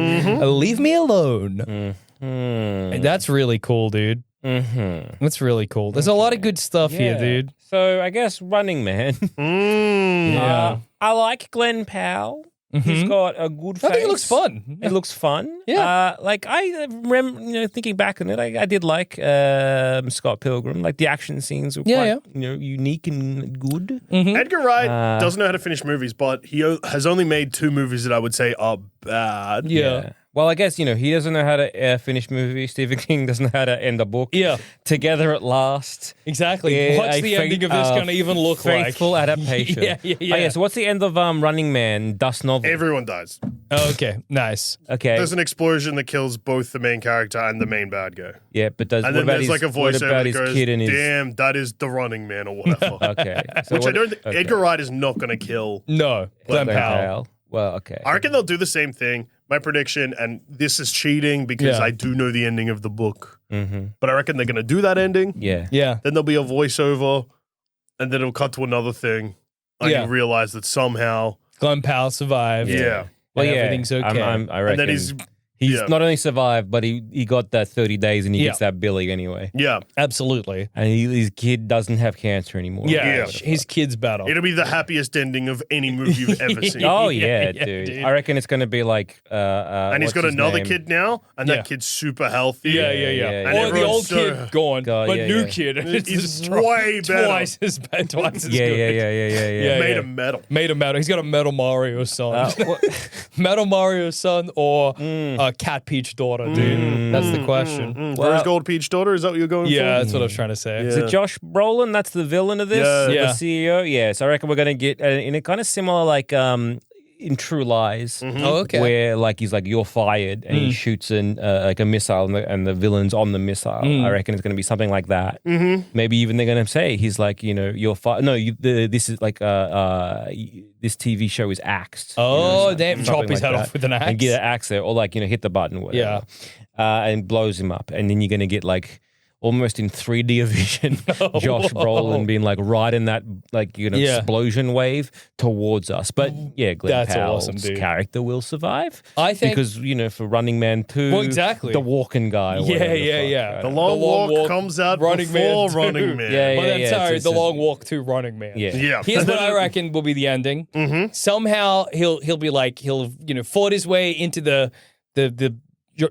Leave me alone. And that's really cool, dude. That's really cool. There's a lot of good stuff here, dude. So I guess Running Man. Yeah. I like Glen Powell. He's got a good face. I think it looks fun. It looks fun. Yeah. I remember, thinking back on it, I did like Scott Pilgrim. Like the action scenes were quite, unique and good. Edgar Wright doesn't know how to finish movies, but he has only made 2 movies that I would say are bad. Yeah. Well, I guess, he doesn't know how to finish movies. Stephen King doesn't know how to end a book. Yeah. Together at last. Exactly. What's the ending of this going to even look like? Faithful adaptation. Yeah. So what's the end of Running Man, Dust Novel? Everyone dies. Oh, okay. Nice. Okay. There's an explosion that kills both the main character and the main bad guy. Yeah, but and then there's like a voiceover that goes, kid and his... damn, that is the Running Man or whatever. Okay. So Which I don't think Edgar Wright is not going to kill. No. Glen Powell. Well, okay. I reckon they'll do the same thing. My prediction, and this is cheating because I do know the ending of the book, but I reckon they're going to do that ending. Yeah. Yeah. Then there'll be a voiceover, and then it'll cut to another thing. And you realize that somehow Glen Powell survived. Yeah. Well, everything's okay. I reckon. And then he's not only survived, but he got that 30 days and he gets that billy anyway. Yeah. Absolutely. And his kid doesn't have cancer anymore. Yeah. His kid's better. It'll be the happiest ending of any movie you've ever seen. Oh, yeah, dude. I reckon it's going to be like... and he's got another kid now, and that kid's super healthy. Yeah. And Or the old kid gone, but new kid. He's way better. Twice as bad, twice as good. Yeah. Made him metal. Made him metal. He's got a Metal Mario son. Metal Mario son or Cat Peach daughter, dude. That's the question. Rose Gold Peach daughter, is that what you're going for? Yeah, that's what I was trying to say. Is it Josh Brolin? That's the villain of this? Yeah. The CEO? Yeah, so I reckon we're going to get in a kind of similar like in True Lies. Oh, okay. Where like he's like, you're fired, and he shoots like a missile, and the villain's on the missile. I reckon it's going to be something like that. Maybe even they're going to say he's like, you're fired. No, this is like this TV show is axed. Oh, damn! Chop his head off with an axe. And get an axe there, or like hit the button, or whatever. And blows him up, and then you're going to get like almost in 3D vision, Josh Brolin being like riding that like explosion wave towards us. But Glen Powell's character will survive. I think because for Running Man 2, exactly the walking guy. The long walk comes out before Running Man. The Long Walk to Running Man. Yeah. Here's what I reckon will be the ending. Somehow he'll be like fought his way into the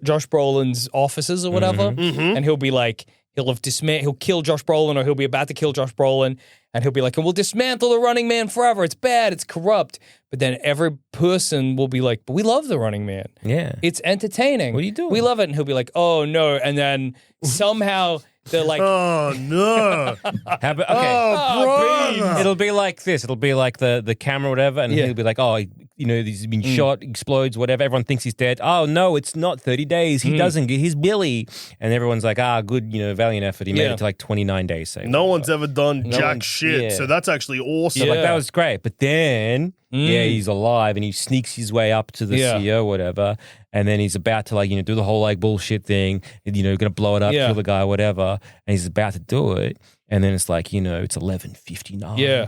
Josh Brolin's offices or whatever, and he'll be like. He'll kill Josh Brolin, or he'll be about to kill Josh Brolin, and he'll be like, and we'll dismantle the Running Man forever. It's bad. It's corrupt. But then every person will be like, but we love the Running Man. Yeah. It's entertaining. What are you doing? We love it. And he'll be like, oh, no. And then somehow they're like, oh, no. Okay. It'll be like this. It'll be like the camera or whatever, and he'll be like, oh, he's been shot, explodes, whatever. Everyone thinks he's dead. Oh, no, it's not 30 days. He doesn't get his Billy. And everyone's like, good, valiant effort. He made it to like 29 days. No one's ever done jack shit. Yeah. So that's actually awesome. So like that was great. But then, he's alive and he sneaks his way up to the CEO, whatever. And then he's about to like, do the whole like bullshit thing, going to blow it up, kill the guy, whatever. And he's about to do it. And then it's like, it's 11:59. Yeah.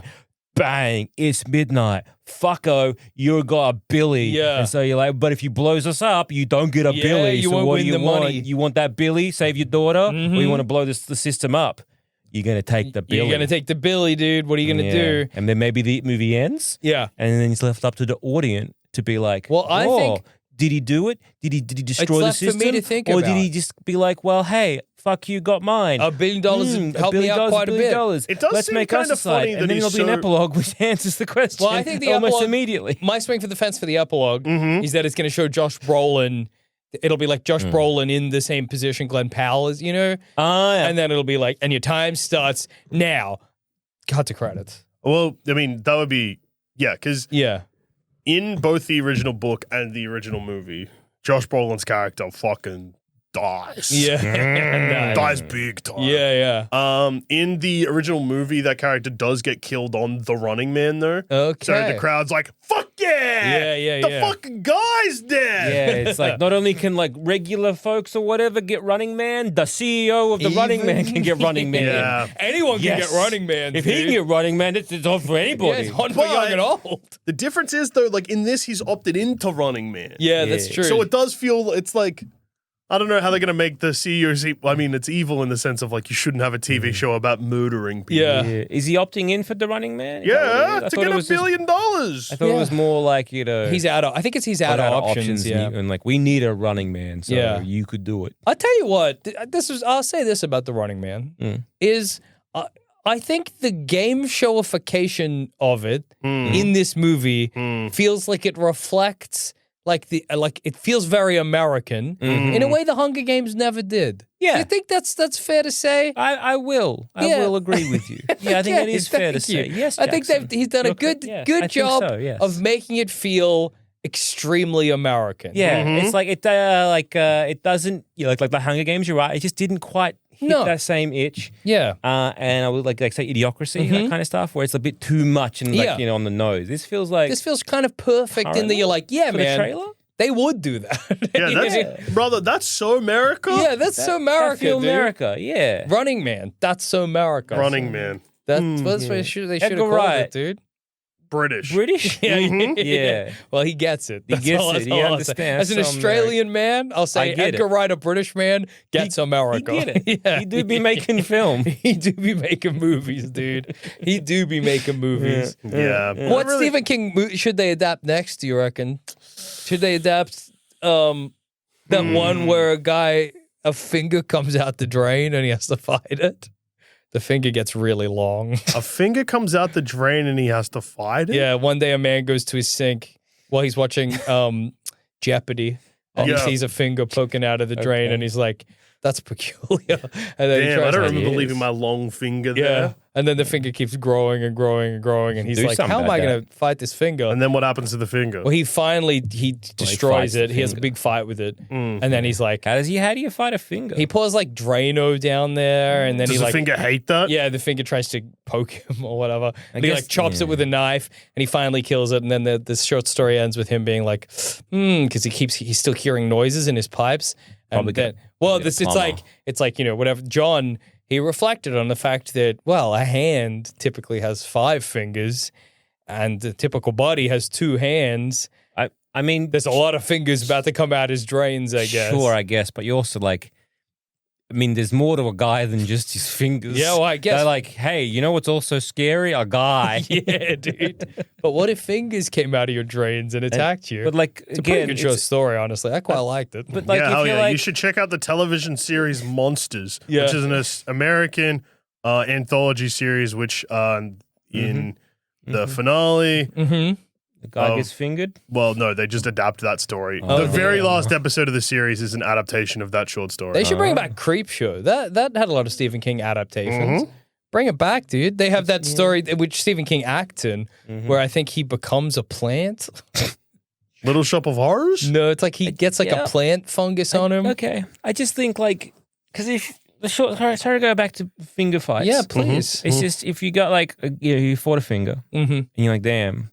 Bang, it's midnight. Fucko, you got a Billy. Yeah. And so you're like, but if he blows us up, you don't get a Billy. You so won't what win do you the want? money. You want that Billy, save your daughter, or you want to blow the system up? You're going to take the Billy. You're going to take the Billy, dude. What are you going to do? And then maybe the movie ends. Yeah. And then it's left up to the audience to be like, well, I think... Did he do it? Did he destroy the system? It's left for me to think or about. did he just be like, well, hey, fuck you, got mine. $1 billion helped me out quite a bit. It does seem kind of funny that and then he's there'll be an epilogue which answers the question. Well, I think the almost epilogue, immediately. My swing for the fence for the epilogue is that it's going to show Josh Brolin. It'll be like Josh Brolin in the same position Glen Powell is, Yeah. And then it'll be like, and your time starts now. Cut to credits. Well, I mean, that would be, because in both the original book and the original movie, Josh Brolin's character fucking dies. Yeah. Dies big time. Yeah. In the original movie, that character does get killed on The Running Man, though. Okay. So the crowd's like, fuck yeah! The fucking guy's dead! Yeah, it's like not only can like regular folks or whatever get Running Man, the CEO of the Running Man can get Running Man. Yeah. Anyone can get Running Man. If he can get Running Man, it's on for anybody. Yeah, it's on for young and old. The difference is, though, like in this, he's opted into Running Man. Yeah, that's true. So it does feel, it's like, I don't know how they're going to make the CEO. I mean, it's evil in the sense of like you shouldn't have a TV show about murdering people. Yeah. Is he opting in for the Running Man? Yeah, to get $1 billion. I thought it was more like, he's out of, I think he's out of options. Yeah. And like, we need a Running Man, so you could do it. I'll tell you what, I'll say this about the Running Man, is I think the game showification of it in this movie feels like it reflects like it feels very American in a way the Hunger Games never did. Yeah, you think that's fair to say? I will agree with you. Yeah, I think that is fair to say. Yes, Jackson. I think he's done a good job of making it feel extremely American. Yeah, it's like it doesn't like the Hunger Games. You're right. It just didn't quite hit that same itch. Yeah, and I would like say Idiocracy, that kind of stuff, where it's a bit too much and like on the nose. This feels kind of perfect in that you're like, man. The trailer? They would do that. Brother, that's so America. Yeah, that's so America, dude. America, yeah. Running Man, that's so America. Running Man. That's what they should have called it, dude. British. Yeah. Well, he gets it. He understands. As an Australian man, I'll say Edgar Wright, a British man, gets America. He get it. He do be making film. He do be making movies, dude. He do be making movies. Yeah. What Stephen King should they adapt next, do you reckon? Should they adapt that one where a finger comes out the drain and he has to fight it? The finger gets really long. A finger comes out the drain and he has to fight it? Yeah, one day a man goes to his sink while he's watching Jeopardy and he sees a finger poking out of the drain and he's like, that's peculiar. And then damn, I don't remember leaving my long finger there. Yeah. And then the finger keeps growing and growing and growing. And he's like, how am I going to fight this finger? And then what happens to the finger? Well, he destroys it. He has a big fight with it. And then he's like, how do you fight a finger? He pours like Drano down there. And then Does the finger hate that? Yeah, the finger tries to poke him or whatever. And he like chops it with a knife and he finally kills it. And then the short story ends with him being like, because he's still hearing noises in his pipes. Probably then, it's like, whatever. John, he reflected on the fact that, well, a hand typically has 5 fingers and the typical body has 2 hands. I mean, there's a lot of fingers about to come out as drains, I guess. Sure, I guess. But you also like, I mean, there's more to a guy than just his fingers. Yeah, well, I guess. They're like, hey, you know what's also scary? A guy. Yeah, dude. But what if fingers came out of your drains and attacked you? But like, it's a pretty good show story, honestly. I quite liked it. But like, you should check out the television series Monsters, which is an American anthology series, which in the finale... The guy gets fingered? Well, no, they just adapt that story. The very last episode of the series is an adaptation of that short story. They should bring back Creepshow. That had a lot of Stephen King adaptations. Bring it back, dude. They have that story which Stephen King acts in, where I think he becomes a plant. Little Shop of Horrors? No, it's like he gets like a plant fungus on him. Okay. I just think like, because if sorry to go back to finger fights. Yeah, please. It's just if you got like, you fought a finger and you're like, damn.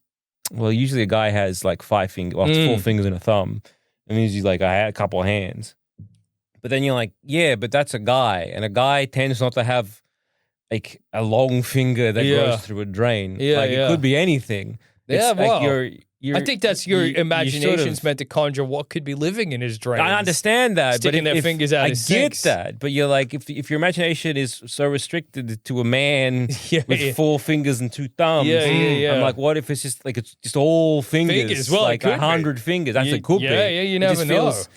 Well, usually a guy has like 4 fingers and a thumb. And he's like, I had a couple of hands. But then you're like, yeah, but that's a guy. And a guy tends not to have like a long finger that goes through a drain. Yeah, like it could be anything. Yeah, It's well. like I think that's your imagination's sort of, meant to conjure what could be living in his drains. I understand that, Sticking but their fingers out I his get sinks. that. But you're like, if your imagination is so restricted to a man with 4 fingers and 2 thumbs, I'm like, what if it's just all fingers? Well, like 100 fingers. That's a could be. Yeah, you never know. Feels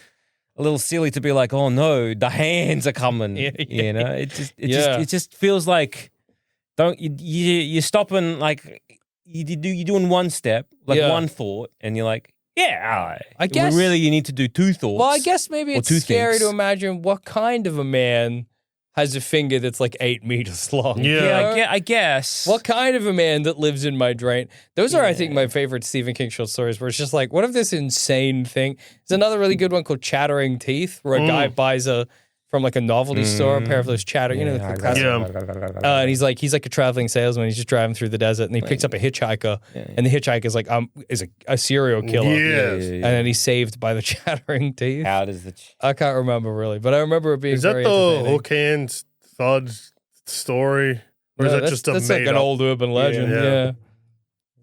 a little silly to be like, oh no, the hands are coming. You know, it just feels like you're stopping like. You're doing one step, like one thought, and you're like, I guess really you need to do 2 thoughts. Well, I guess maybe it's scary to imagine what kind of a man has a finger that's like 8 meters long. Yeah, I guess. What kind of a man that lives in my drain? Those are, I think, my favorite Stephen King short stories where it's just like, what if this insane thing? There's another really good one called Chattering Teeth, where a guy buys from like a novelty store, a pair of those and he's like a traveling salesman. He's just driving through the desert, and he picks up a hitchhiker, and the hitchhiker's like is a serial killer. Yes. And then he's saved by the chattering teeth. How does I can't remember really, but I remember it being. Is that very the hook hand thud story, or is that just a that's made like an up? old urban legend? Yeah.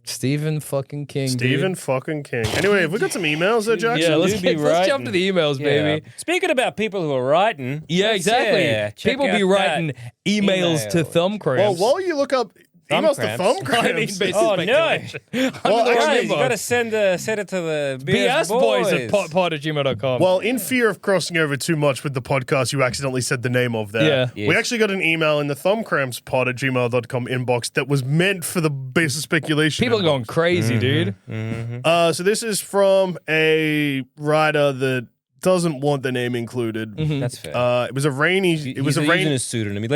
Stephen fucking King. Stephen fucking King. Anyway, have we got some emails there, Jackson? Yeah, let's jump to the emails, baby. Speaking about people who are writing. Yeah, exactly. People be writing emails to thumb cramps. Well, while you look up emails to thumb cramps. Oh, no. You got to send it to the BS boys at pod@gmail.com. Well, in fear of crossing over too much with the podcast you accidentally said the name of there, we actually got an email in the thumbcrampspod@gmail.com inbox that was meant for the base of speculation. People are going crazy, dude. So this is from a writer that doesn't want the name included. That's fair. It was a rainy. Using a pseudonym. A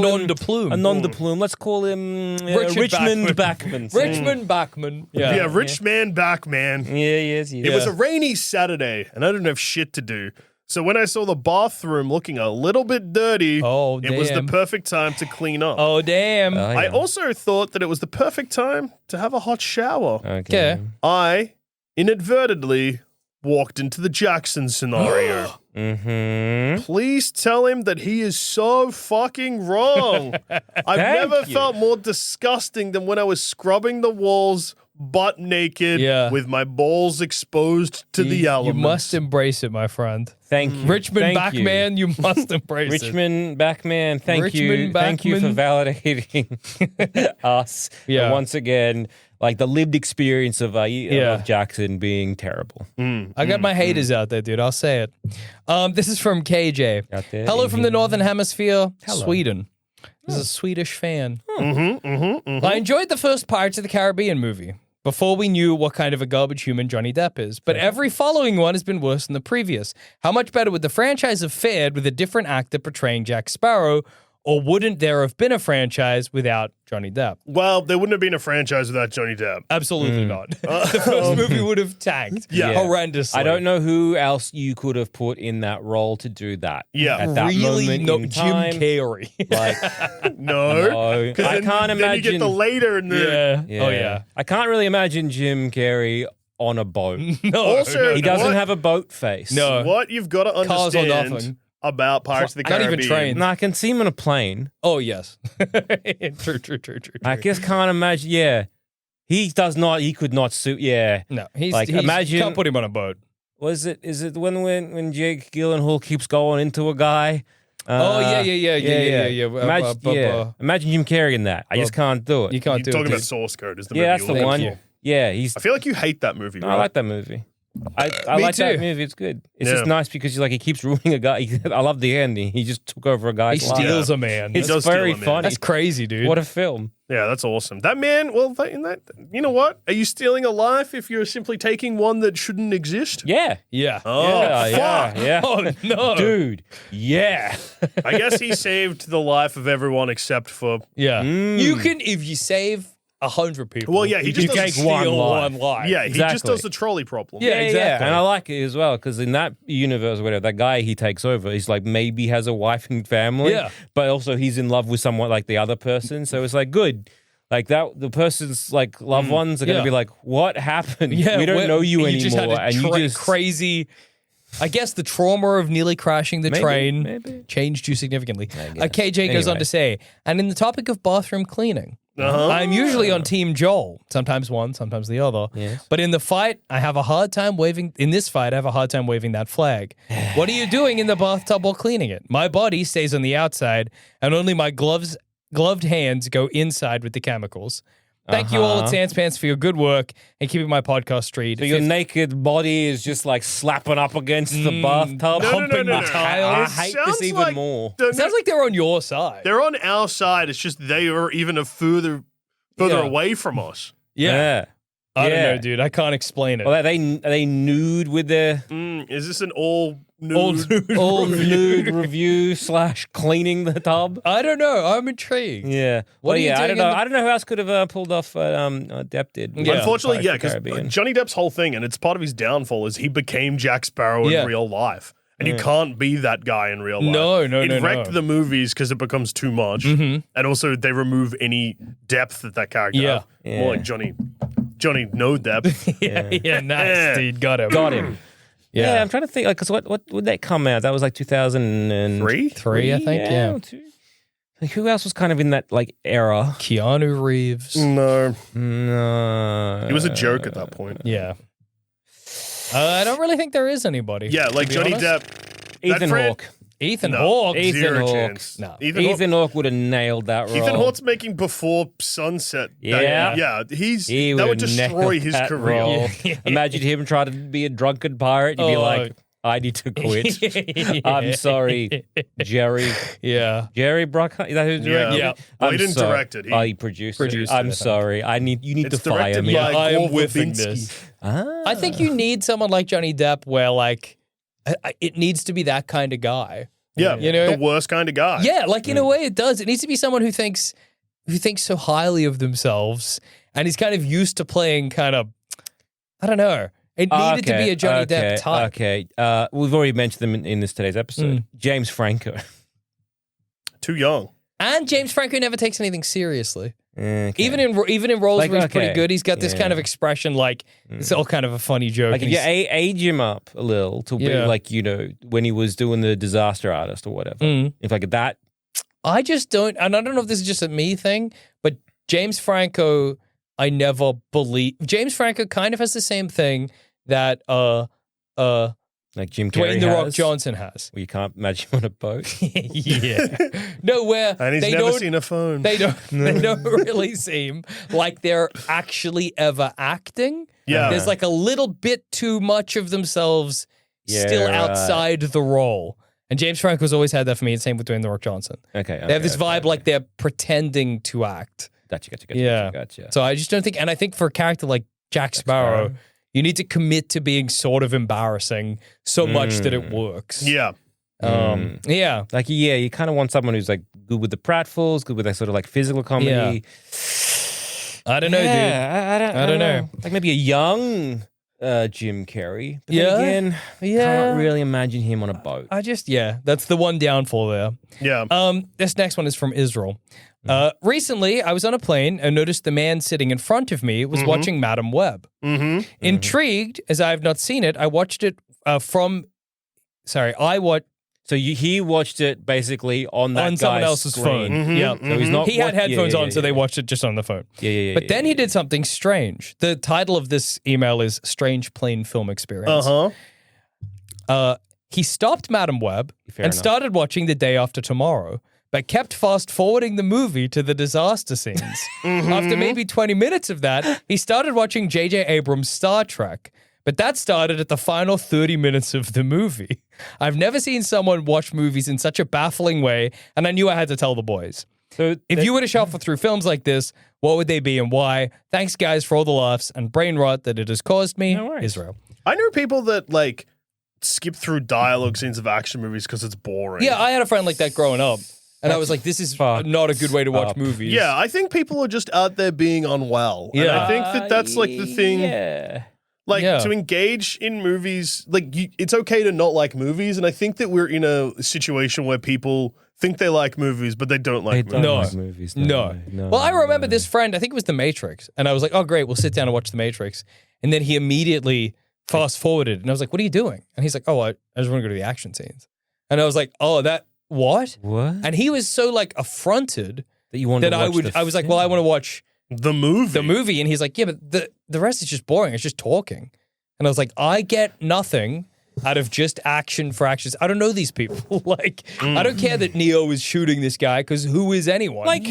nom de plume. A nom de plume. Let's call him Richmond Backman. Richmond Backman. Yeah, rich man back man. Yeah, yes. It was a rainy Saturday, and I didn't have shit to do. So when I saw the bathroom looking a little bit dirty, it was the perfect time to clean up. Oh, damn. I also thought that it was the perfect time to have a hot shower. Okay. I inadvertently walked into the Jackson scenario. Please tell him that he is so fucking wrong. I've never felt more disgusting than when I was scrubbing the walls butt naked with my balls exposed to the elements. You must embrace it, my friend. Thank you. Richmond Backman, you must embrace it. Richmond Backman, thank you. Thank you for validating us. Yeah. And once again, like the lived experience of Jackson being terrible. I got my haters out there, dude. I'll say it. This is from KJ. Hello from the Northern Hemisphere, Sweden. This is a Swedish fan. I enjoyed the first Pirates of the Caribbean movie before we knew what kind of a garbage human Johnny Depp is. But every following one has been worse than the previous. How much better would the franchise have fared with a different actor portraying Jack Sparrow? Or wouldn't there have been a franchise without Johnny Depp? Well, there wouldn't have been a franchise without Johnny Depp. Absolutely not. The first movie would have tanked horrendously. I don't know who else you could have put in that role to do that. Yeah. At that moment in time. Jim Carrey. Like, no. I can't imagine. Then you get the later in the... Yeah. Oh, yeah. I can't really imagine Jim Carrey on a boat. Also, he doesn't have a boat face. No. What you've got to Cars or understand nothing. About Pirates of the Caribbean. Not even train. No, I can see him on a plane. Oh, yes. True. I just can't imagine. Yeah. He could not suit. Yeah. No, imagine. You can't put him on a boat. Is it when Jake Gyllenhaal keeps going into a guy? Yeah. Imagine Jim Carrey in that. I just can't do it. You can't do it. Talking about Source Code is the movie. Yeah, that's the one. You. Yeah, I feel like you hate that movie, No, right? I like that movie. I like that movie. It's good. It's just nice because he keeps ruining a guy. I love the ending. He just took over a guy's life. He steals a man. It's very funny. That's crazy, dude. What a film. Yeah, that's awesome. That man, well, you know what? Are you stealing a life if you're simply taking one that shouldn't exist? Yeah. Yeah. Oh, fuck. Yeah. Oh, no. Dude. Yeah. I guess he saved the life of everyone except for... Yeah. You can, if you save 100 people. Well, yeah, he just doesn't take one life. Yeah, he just Exactly. does the trolley problem. Yeah, exactly. And I like it as well because in that universe, whatever, that guy he takes over, he's like maybe has a wife and family, but also he's in love with someone like the other person. So it's like good. Like that, the person's like loved ones are going to be like, "What happened? Yeah, we don't know you anymore." You just had a and you just crazy. I guess the trauma of nearly crashing the train maybe. changed you significantly. KJ goes on to say, and in the topic of bathroom cleaning, I'm usually on Team Joel. Sometimes one, sometimes the other. Yes. But in the fight, I have a hard time waving. In this fight, I have a hard time waving that flag. What are you doing in the bathtub while cleaning it? My body stays on the outside, and only my gloved hands go inside with the chemicals. Thank you all at SANSPANTS for your good work and keeping my podcast straight. So your naked body is just like slapping up against the bathtub, humping the tiles. I hate this even more. It sounds like they're on your side. They're on our side. It's just they are even a further away from us. Yeah. I don't know, dude. I can't explain it. Well, are they nude with their Is this an all nude review / cleaning the tub? I don't know. I'm intrigued. Yeah. What are you I doing don't know. in the- I don't know who else could have pulled off Depp did. Yeah. Unfortunately, Pirates yeah, of the because Caribbean. Johnny Depp's whole thing, and it's part of his downfall, is he became Jack Sparrow in real life. And you can't be that guy in real life. No. It wrecked the movies because it becomes too much. And also, they remove any depth that character have. More like Johnny, no depth. Yeah, nice, dude. Got him. Yeah, I'm trying to think. Because what would that come out? That was like 2003, Three, I think. Yeah. Like, who else was kind of in that like era? Keanu Reeves. No. No, He was a joke at that point. Yeah. I don't really think there is anybody. Yeah, like to be Johnny honest. Depp. Ethan Hawke. Ethan Hawke. Zero Hawke. chance. No. Ethan Hawke would have nailed that role. Ethan Hawke's making Before Sunset. Yeah. That would destroy his that career. role. Imagine him trying to be a drunken pirate. You'd be like, I need to quit. I'm sorry, Jerry. Yeah. Jerry Bruckheimer. Is that who directed Yeah. it? Well, I'm he didn't sorry. direct it. He produced it. produced it, I I'm think. sorry. You need It's to fire directed me. by I am Gore whiffing Verbinski. this. I think you need someone like Johnny Depp where, like, it needs to be that kind of guy. Yeah, You know? the worst kind of guy. Yeah, like in a way it does. It needs to be someone who thinks so highly of themselves and is kind of used to playing kind of, I don't know. It needed to be a Johnny Depp type. Okay. We've already mentioned them in today's episode. James Franco. Too young. And James Franco never takes anything seriously. Okay. Even in roles Like, where he's pretty okay. good, he's got this kind of expression like it's all kind of a funny joke. Like if and you he's- age him up a little to be like, when he was doing the Disaster Artist or whatever. If like that. I just don't, and I don't know if this is just a me thing, but James Franco, I never believe. James Franco kind of has the same thing that Like Jim Carrey Dwayne The Rock has, Johnson has. where you can't imagine him on a boat. Yeah. No, where And he's they never don't, seen a phone. they don't really seem like they're actually ever acting. Yeah. There's like a little bit too much of themselves Yeah, still right. outside the role. And James Franco's always had that for me, and same with Dwayne The Rock Johnson. Okay. They have this vibe like they're pretending to act. Gotcha. So I just don't think, and I think for a character like Jack Sparrow, you need to commit to being sort of embarrassing so much that it works. Yeah. Yeah. Like, you kind of want someone who's like good with the pratfalls, good with that sort of like physical comedy. I don't know, dude. I don't know. Like maybe a young Jim Carrey. But then again, can't really imagine him on a boat. That's the one downfall there. Yeah. This next one is from Israel. Recently, I was on a plane and noticed the man sitting in front of me was watching Madam Web. Intrigued, as I have not seen it, I watched it So he watched it basically on that on someone guy's else's screen. phone. Yeah. So he's not. He had headphones on, so they watched it just on the phone. But then he did something strange. The title of this email is Strange Plane Film Experience. He stopped Madam Web and started watching The Day After Tomorrow, but kept fast forwarding the movie to the disaster scenes. After maybe 20 minutes of that, he started watching J.J. Abrams' Star Trek, but that started at the final 30 minutes of the movie. I've never seen someone watch movies in such a baffling way, and I knew I had to tell the boys. So if you were to shuffle through films like this, what would they be and why? Thanks, guys, for all the laughs and brain rot that it has caused me. Israel. I know people that skip through dialogue scenes of action movies because it's boring. Yeah, I had a friend like that growing up. And I was like, this is not a good way to watch movies. Yeah, I think people are just out there being unwell. Yeah. And I think that's like the thing. Yeah. Like, to engage in movies, like, it's okay to not like movies. And I think that we're in a situation where people think they like movies, but they don't like movies. No. Well, I remember this friend, I think it was The Matrix. And I was like, oh, great, we'll sit down and watch The Matrix. And then he immediately fast-forwarded. And I was like, what are you doing? And he's like, oh, I just want to go to the action scenes. And I was like, oh, what? And he was so, like, affronted that you wanted to watch I was like, well, I want to watch the movie. And he's like, yeah, but the rest is just boring. It's just talking. And I was like, I get nothing out of just action for actions. I don't know these people. Like, I don't care that Neo is shooting this guy because who is anyone? Like,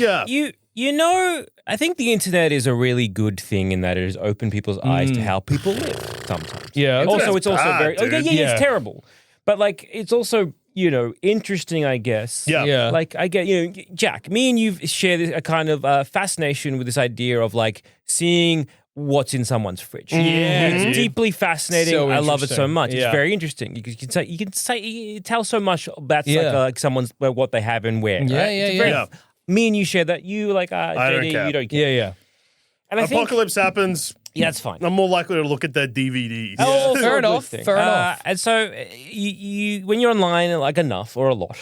you know, I think the internet is a really good thing in that it has opened people's eyes to how people live sometimes. Yeah. Also, it's also bad, very, it's terrible. But like, it's also, you know, interesting, I guess. Yeah. Like, I get, you know, Jack, me and you share a kind of fascination with this idea of like seeing what's in someone's fridge. Yeah, it's deeply fascinating. So I love it so much. Yeah. It's very interesting. You can tell so much about like someone's what they have and where. Yeah. Me and you share that. You like I don't JD, care. you don't care. Yeah. And I think Apocalypse happens. Yeah, that's fine. I'm more likely to look at their DVDs. Oh, fair enough. Fair enough. And so you when you're online like enough or a lot,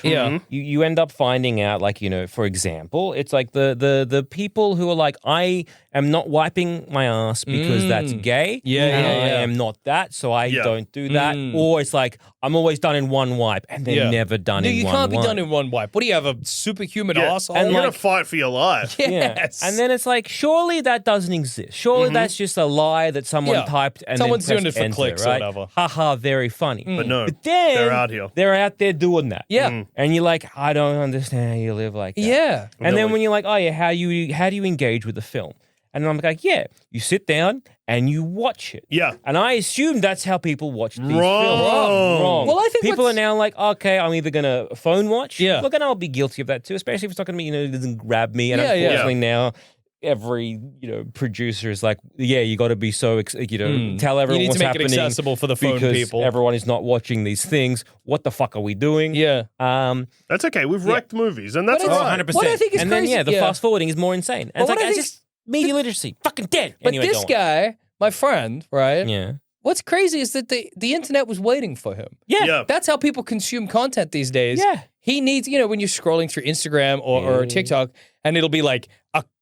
you end up finding out, like, you know, for example, it's like the people who are like, I am not wiping my ass because that's gay. Yeah. I am not that, so I don't do that. Or it's like, I'm always done in one wipe and they're never done in one wipe. You can't be done in one wipe. What do you have, a superhuman asshole? And you're going to fight for your life. Yes. And then it's like, surely that doesn't exist. Surely that's just a lie that someone typed and someone's then doing it for enter, clicks right? or whatever. Haha, very funny. But no, But then they're out here. They're out there doing that. Yeah. And you're like, I don't understand how you live like that. Yeah. And then when you're like, oh yeah, how do you engage with the film? And I'm like, yeah, you sit down and you watch it. Yeah. And I assume that's how people watch these films. Wrong. Well, I think people are now like, okay, I'm either going to phone watch. Yeah. Look, and I'll be guilty of that too, especially if it's not going to be, you know, it doesn't grab me. And Yeah, unfortunately now, every, you know, producer is like, yeah, you got to be so, you know, tell everyone what's happening. You need to make it accessible for the phone because people. everyone is not watching these things. What the fuck are we doing? Yeah. That's okay. We've wrecked movies, and that's all right. 100%. What I think is and crazy, then, the fast forwarding is more insane. And it's like, it's just media literacy. Fucking dead. But anyway, this guy, my friend, right? Yeah. What's crazy is that the internet was waiting for him. Yeah. That's how people consume content these days. Yeah. He needs, you know, when you're scrolling through Instagram or TikTok, and it'll be like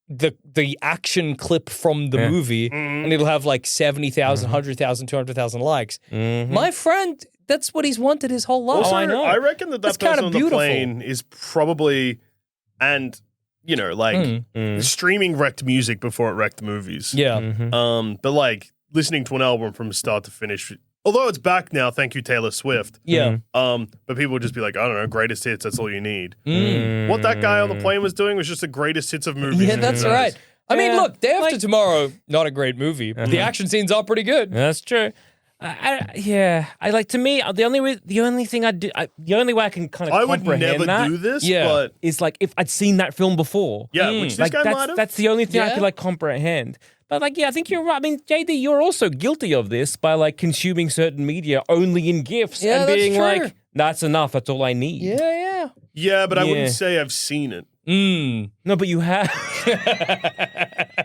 the action clip from the movie, and it'll have like 70,000, 100,000, 200,000 likes. My friend, that's what he's wanted his whole life. Also, I know. I reckon that That's person kinda on the beautiful. plane is probably, and you know, like streaming wrecked music before it wrecked movies. Yeah. But like listening to an album from start to finish, although it's back now, thank you Taylor Swift. Yeah. But people would just be like, I don't know, greatest hits. That's all you need. What that guy on the plane was doing was just the greatest hits of movies. Yeah, that's right. I mean, Yeah, look, Day After like- Tomorrow, not a great movie, but the action scenes are pretty good. That's true. I like, to me, the only way I can kind of I would comprehend never that do this, Yeah. but is like if I'd seen that film before. which this Like guy might have. that's the only thing I Yeah. could like comprehend. But like, yeah, I think you're right. I mean, JD, you're also guilty of this by like consuming certain media only in GIFs Yeah, and that's being true. like, that's enough. That's all I need. Yeah. Yeah, but I Yeah. wouldn't say I've seen it. No, but you have.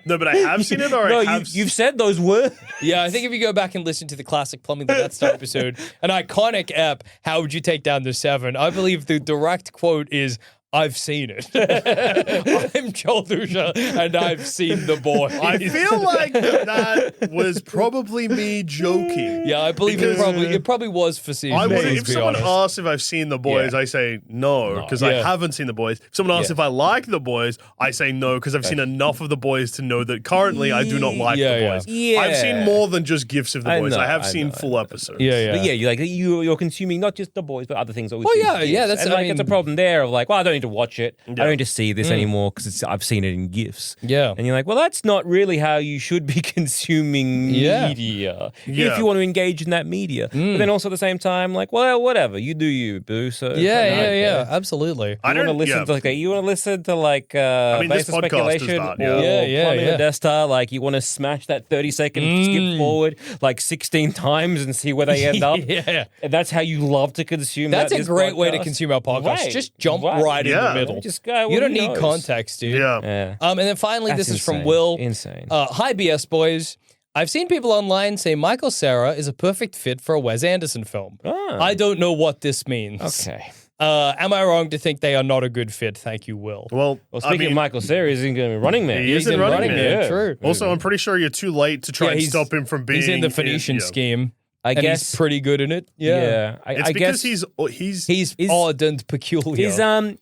No, but I have seen it, or No, I have. you've said those words. Yeah, I think if you go back and listen to the classic Plumbing the Death Star episode, an iconic ep, How Would You Take Down the Seven? I believe the direct quote is, I've seen it. I'm Joel Dusha, and I've seen The Boys. I feel like that was probably me joking. Yeah, I believe it probably was facetious. I would, let's if be someone honest. asks if I've seen The Boys, Yeah. I say no, because I Yeah. haven't seen The Boys. If someone asks if I like The Boys, I say no, because I've seen enough of The Boys to know that currently I do not like Yeah, The yeah. Boys. Yeah. I've seen more than just gifs of The I Boys. know, I have I seen know, full episodes. Yeah. But yeah, you're consuming not just The Boys, but other things. Well, yeah, that's- and I like it's a mean- problem there of like, well, I don't need to watch it. I Yeah. don't need to see this anymore because I've seen it in GIFs. Yeah. And you're like, well, that's not really how you should be consuming Yeah. media Yeah. if you want to engage in that media. But then also at the same time, like, well, whatever, you do you, boo. So Yeah, absolutely. I You want to don't listen yeah. to like you want to listen to like mean, this Basis podcast does Speculation that, or yeah. Plumbing Yeah. the Death Star, like you want to smash that 30-second skip forward like 16 times and see where they end up. Yeah. And that's how you love to consume That's that, a this great way to podcast. consume our podcast. Right. Just jump right Yeah. the middle. Just go. You don't need context, dude. Yeah. And then finally, That's this is from insane. Will. Insane. Hi, BS boys. I've seen people online say Michael Cera is a perfect fit for a Wes Anderson film. I don't know what this means. Okay. Am I wrong to think they are not a good fit? Thank you, Will. Well, Speaking of Michael Cera, he's going to be Running Man. He is in Running Man. Yeah. True. Also, I'm pretty sure you're too late to try and stop him from being. He's in the Phoenician scheme. I guess he's pretty good in it. Yeah. It's because he's odd and peculiar.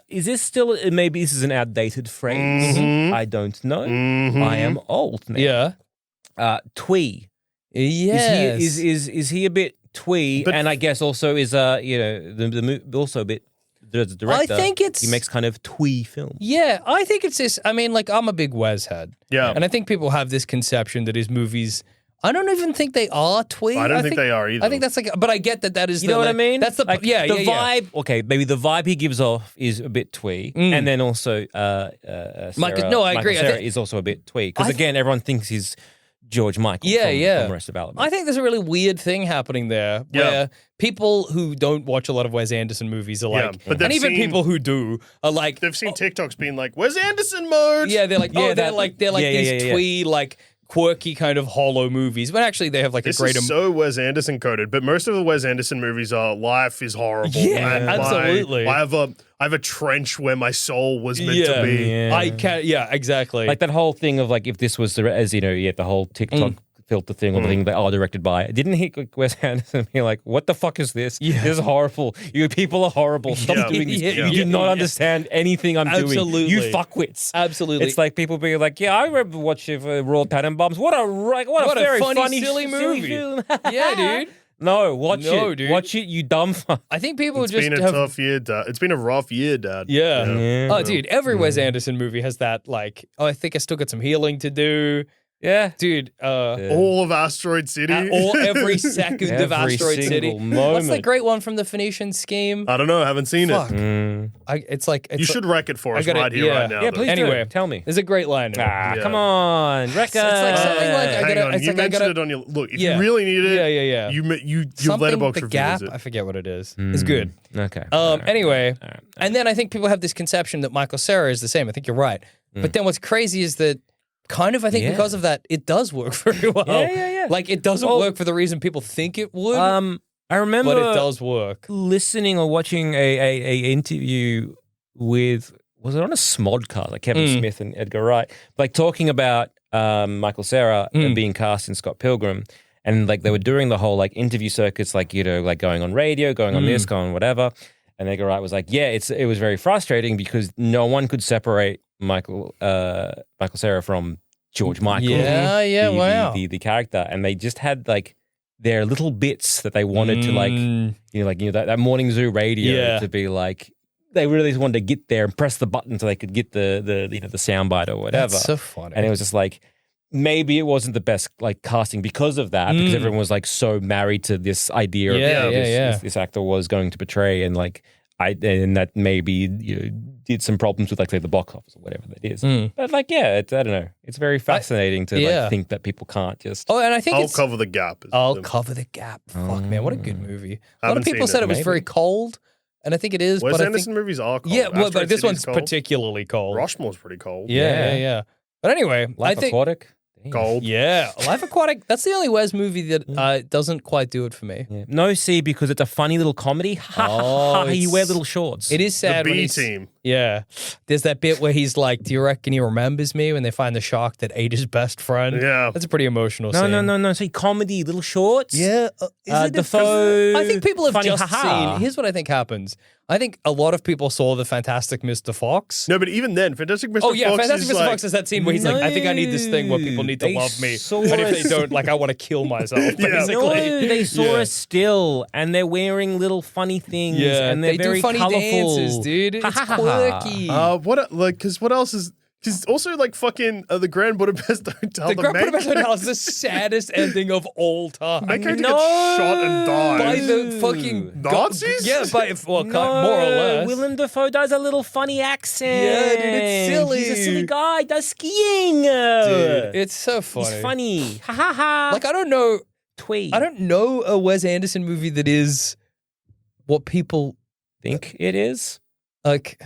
Is this still, maybe this is an outdated phrase. I don't know. I am old now. Yeah. Twee. Yes. Is he a bit twee? And I guess also is also a bit the director. I think he makes kind of twee films. Yeah, I think it's this. I mean, like, I'm a big Wes head. Yeah. And I think people have this conception that his movies, I don't even think they are twee. I don't think they are either. I think that's like, but I get that is you know what I mean? That's the vibe. Okay, maybe the vibe he gives off is a bit twee, and then also Michael agree. Cera is also a bit twee because again, everyone thinks he's George Michael from Arrested Development. I think there's a really weird thing happening there where people who don't watch a lot of Wes Anderson movies are like, and even people who do are like, they've seen TikToks being like, Wes Anderson mode. Yeah, they're like, they're like these twee, like quirky kind of hollow movies, but actually they have like this a great. Is so Wes Anderson coded, but most of the Wes Anderson movies are life is horrible. Yeah, and absolutely. I have a trench where my soul was meant to be. Yeah. I can't. Yeah, exactly. Like that whole thing of like if this was the whole TikTok filter thing or the thing they are directed by. It didn't hit Wes Anderson be like, what the fuck is this? Yeah. This is horrible. You people are horrible. Stop doing this. You do not understand anything I'm doing. You fuckwits. Absolutely. It's like people being like, yeah, I remember watching Royal Tenenbaums. What a very funny silly movie. film. Yeah, dude. No, watch it. Dude. Watch it, you dumb fuck. I think people It's been a tough year, Dad. It's been a rough year, Dad. Yeah. Oh, dude, every Wes Anderson movie has that, like, I think I still got some healing to do. Yeah. Dude. All of Asteroid City. Every second of Asteroid City. Moment. What's the great one from the Phoenician scheme? I don't know. I haven't seen Fuck. it. You should wreck it for us right here, right now. Yeah, please Anyway, tell me. There's a great line in it. Come on. Rekka. It's like something like, Hang on. You mentioned it on your... Look, if you really need it, yeah. you Something, letterbox the reviews gap, it. I forget what it is. It's good. Okay. Anyway, and then I think people have this conception that Michael Cera is the same. I think you're right. But then what's crazy is that kind of, I think because of that, it does work very well. Yeah. Like, it doesn't work for the reason people think it would. I remember, but it does work. Listening or watching a interview with, was it on a Smodcast, like Kevin Smith and Edgar Wright, like talking about Michael Cera and being cast in Scott Pilgrim, and like they were doing the whole like interview circuits, like like going on radio, going on this, going on whatever. And Edgar Wright was like, it was very frustrating because no one could separate Michael Cera from George Michael. The character, and they just had like their little bits that they wanted to like, that morning zoo radio to be like, they really just wanted to get there and press the button so they could get the soundbite or whatever. That's so funny. And it was just like, maybe it wasn't the best like casting because of that, because everyone was like so married to this idea of this actor was going to portray, and like and that maybe did some problems with like say the box office or whatever that is. But like I don't know, it's very fascinating to like think that people can't just. Oh, and I think I'll cover the gap. Cover the gap. Fuck, man, what a good movie. A lot of people said it was very cold. And I think it is. Wes but Anderson movies are cold. Yeah, well, but this City's one's cold. particularly cold. Rushmore's pretty cold. Yeah. But anyway, Life I think Aquatic. Cold. Yeah, Life Aquatic. That's the only Wes movie that doesn't quite do it for me. Yeah. No, see, because it's a funny little comedy. You wear little shorts. It is sad. The when B he's, team. Yeah, there's that bit where he's like, "Do you reckon he remembers me?" When they find the shark that ate his best friend. Yeah, that's a pretty emotional scene. No. See, comedy, little shorts. Yeah, Defoe. I think people have funny, just seen. Here's what I think happens. I think a lot of people saw the Fantastic Mr. Fox. No, but even then, Fantastic Mr. Fox. Oh yeah, Fantastic Mr. Like, Fox has that scene where he's like, "I think I need this thing where people need to love me, and if they don't, like, I want to kill myself." Basically, no, they saw a still, and they're wearing little funny things, and they're they very do funny colorful. dances, dude. It's quirky. Because what else is? Because also like fucking the Grand Budapest Hotel. The Grand Budapest Hotel is the saddest ending of all time. That character gets shot and dies by the fucking Nazis. More or less. Willem Dafoe does a little funny accent. Yeah, dude, it's silly. He's a silly guy. He does skiing. Dude, it's so funny. He's funny. Ha ha ha. Like I don't know a Wes Anderson movie that is what people think it is. Like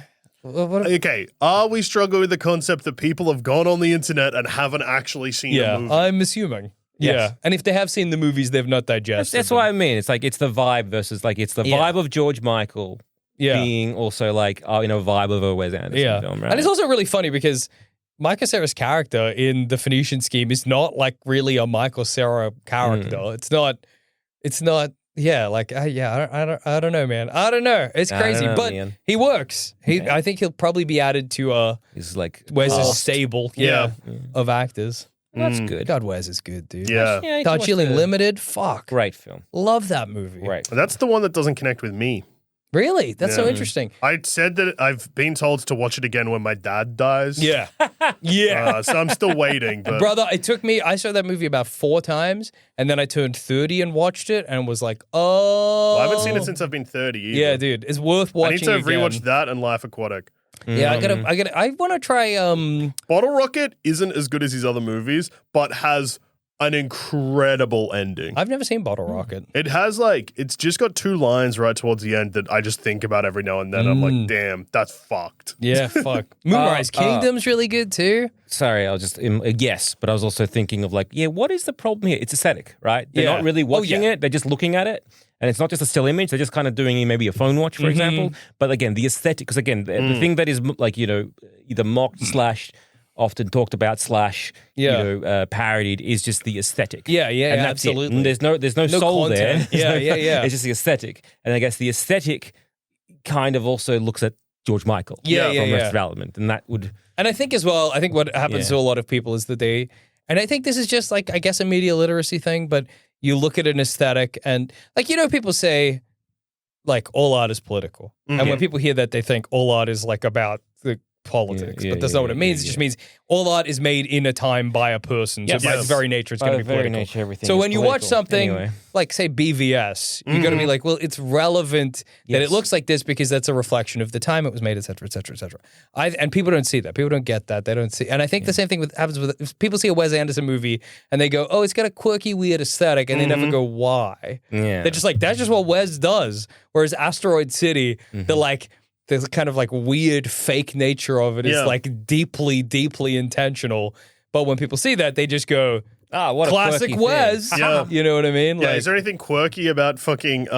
Okay, are we struggling with the concept that people have gone on the internet and haven't actually seen a movie? I'm assuming. Yes. Yeah, and if they have seen the movies, they've not digested That's what I mean. It's like, it's the vibe versus, like, it's the vibe of George Michael being also, like, a vibe of a Wes Anderson film, right? And it's also really funny because Michael Cera's character in the Phoenician Scheme is not, like, really a Michael Cera character. It's not, I don't know, man. I don't know. It's crazy, but he works. I think he'll probably be added to he's like Wes's stable of actors. That's good. God, Wes is good, dude. Yeah. Darjeeling Limited, fuck. Great film. Love that movie. Right. That's the one that doesn't connect with me. Really? That's so interesting. I said that I've been told to watch it again when my dad dies. Yeah. Yeah. So I'm still waiting. But... Brother, it took me, I saw that movie about 4 times, and then I turned 30 and watched it and was like, oh. Well, I haven't seen it since I've been 30 either. Yeah, dude. It's worth watching. I need to rewatch that and Life Aquatic. Yeah, I want to try, Bottle Rocket isn't as good as his other movies, but has an incredible ending. I've never seen Bottle Rocket. It has it's just got 2 lines right towards the end that I just think about every now and then. I'm like, damn, that's fucked. Yeah, fuck. Moonrise Kingdom's really good too. Sorry, I was just, yes, but I was also thinking of what is the problem here? It's aesthetic, right? They're not really watching it, they're just looking at it. And it's not just a still image, they're just kind of doing maybe a phone watch, for example. But again, the aesthetic, because again, the thing that is either mocked / often talked about / parodied is just the aesthetic. Yeah, and that's absolutely. It. And there's no soul content. there. Yeah. It's just the aesthetic. And I guess the aesthetic kind of also looks at George Michael from Arrested Development. And that would... And I think as well, what happens to a lot of people is that they... And I think this is just I guess a media literacy thing, but you look at an aesthetic and people say all art is political. And when people hear that, they think all art is about the politics, but that's not what it means. It just means all art is made in a time by a person. So by its very nature, it's going to be political. Nature, everything so is when you watch something anyway. say BVS, you got to be well, it's relevant that it looks like this because that's a reflection of the time it was made, et cetera, et cetera, et cetera. And people don't see that. People don't get that. They don't see. And I think the same thing happens with if people see a Wes Anderson movie and they go, oh, it's got a quirky, weird aesthetic, and they never go, why? Yeah. They're just that's just what Wes does. Whereas Asteroid City, the kind of weird fake nature of it is deeply, deeply intentional. But when people see that, they just go, what classic a Wes. Yeah. You know what I mean? Yeah, is there anything quirky about fucking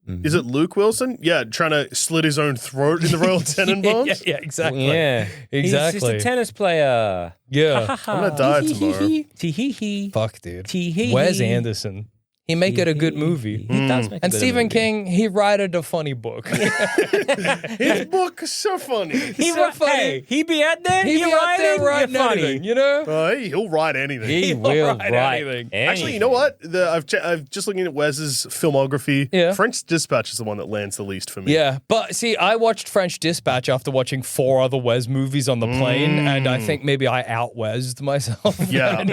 is it Luke Wilson? Yeah, trying to slit his own throat in the Royal Tenenbaums? Yeah, exactly. Yeah. Exactly. He's just a tennis player. Yeah. I'm gonna die tomorrow. Tee-hee-hee. Fuck, dude. Tee-hee-hee. Wes Anderson. He make it a good movie. He does make And a good Stephen movie. King, he wrote a funny book. His book is so funny. He so funny. Hey, he be out there. He be out there writing funny. anything, you know? He'll write anything. He will write write anything. Actually, you know what? I've just looking at Wes's filmography. Yeah. French Dispatch is the one that lands the least for me. Yeah, but see, I watched French Dispatch after watching 4 other Wes movies on the plane, and I think maybe I out-Wes'd myself. Yeah,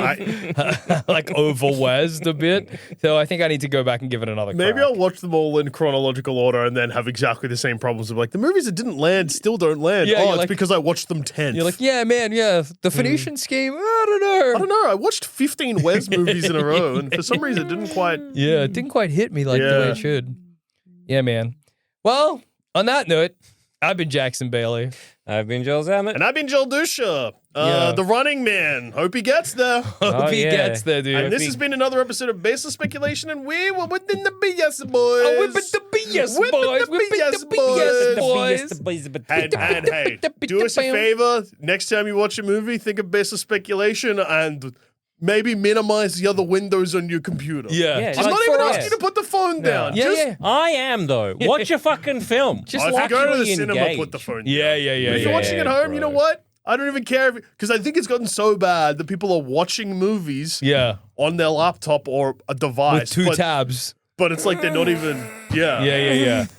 over-Wes'd a bit. So I think I need to go back and give it another maybe crack. I'll watch them all in chronological order and then have exactly the same problems of the movies that didn't land still don't land. Yeah, It's because I watched them 10th. You're yeah, man, the Phoenician Scheme, I don't know. I watched 15 Wes movies in a row, and for some reason it didn't quite... Yeah, it didn't quite hit me the way it should. Yeah, man. Well, on that note, I've been Jackson Bailey. I've been Joel Zammett. And I've been Joel Dusha, the running man. Hope he gets there. Hope he gets there, dude. And this has been another episode of Baseless Speculation, and we were within the BS, boys. Oh, whipping the BS, boys. Whipping the BS, boys. And hey, do us a favor. Next time you watch a movie, think of Baseless Speculation and maybe minimize the other windows on your computer. Yeah. I'm not even asking you to put the phone down. Yeah. I am, though. Watch a fucking film. If you go to the cinema, put the phone down. Yeah. If you're watching at home, you know what? I don't even care because I think it's gotten so bad that people are watching movies on their laptop or a device. With 2 tabs. But it's they're not even... Yeah.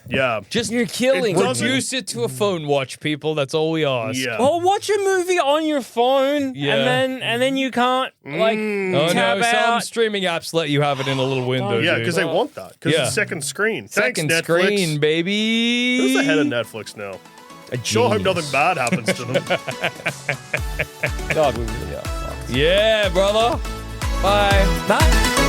Just You're killing reduce it to a phone watch, people. That's all we ask. Yeah. Or watch a movie on your phone, and then you can't tab out. Some streaming apps let you have it in a little window. Yeah, because they want that. Because it's second screen. Second Thanks, screen, Netflix. baby. Who's the head of Netflix now? Sure hope nothing bad happens to them. God, we really are fucked. Yeah, brother. Bye. Bye.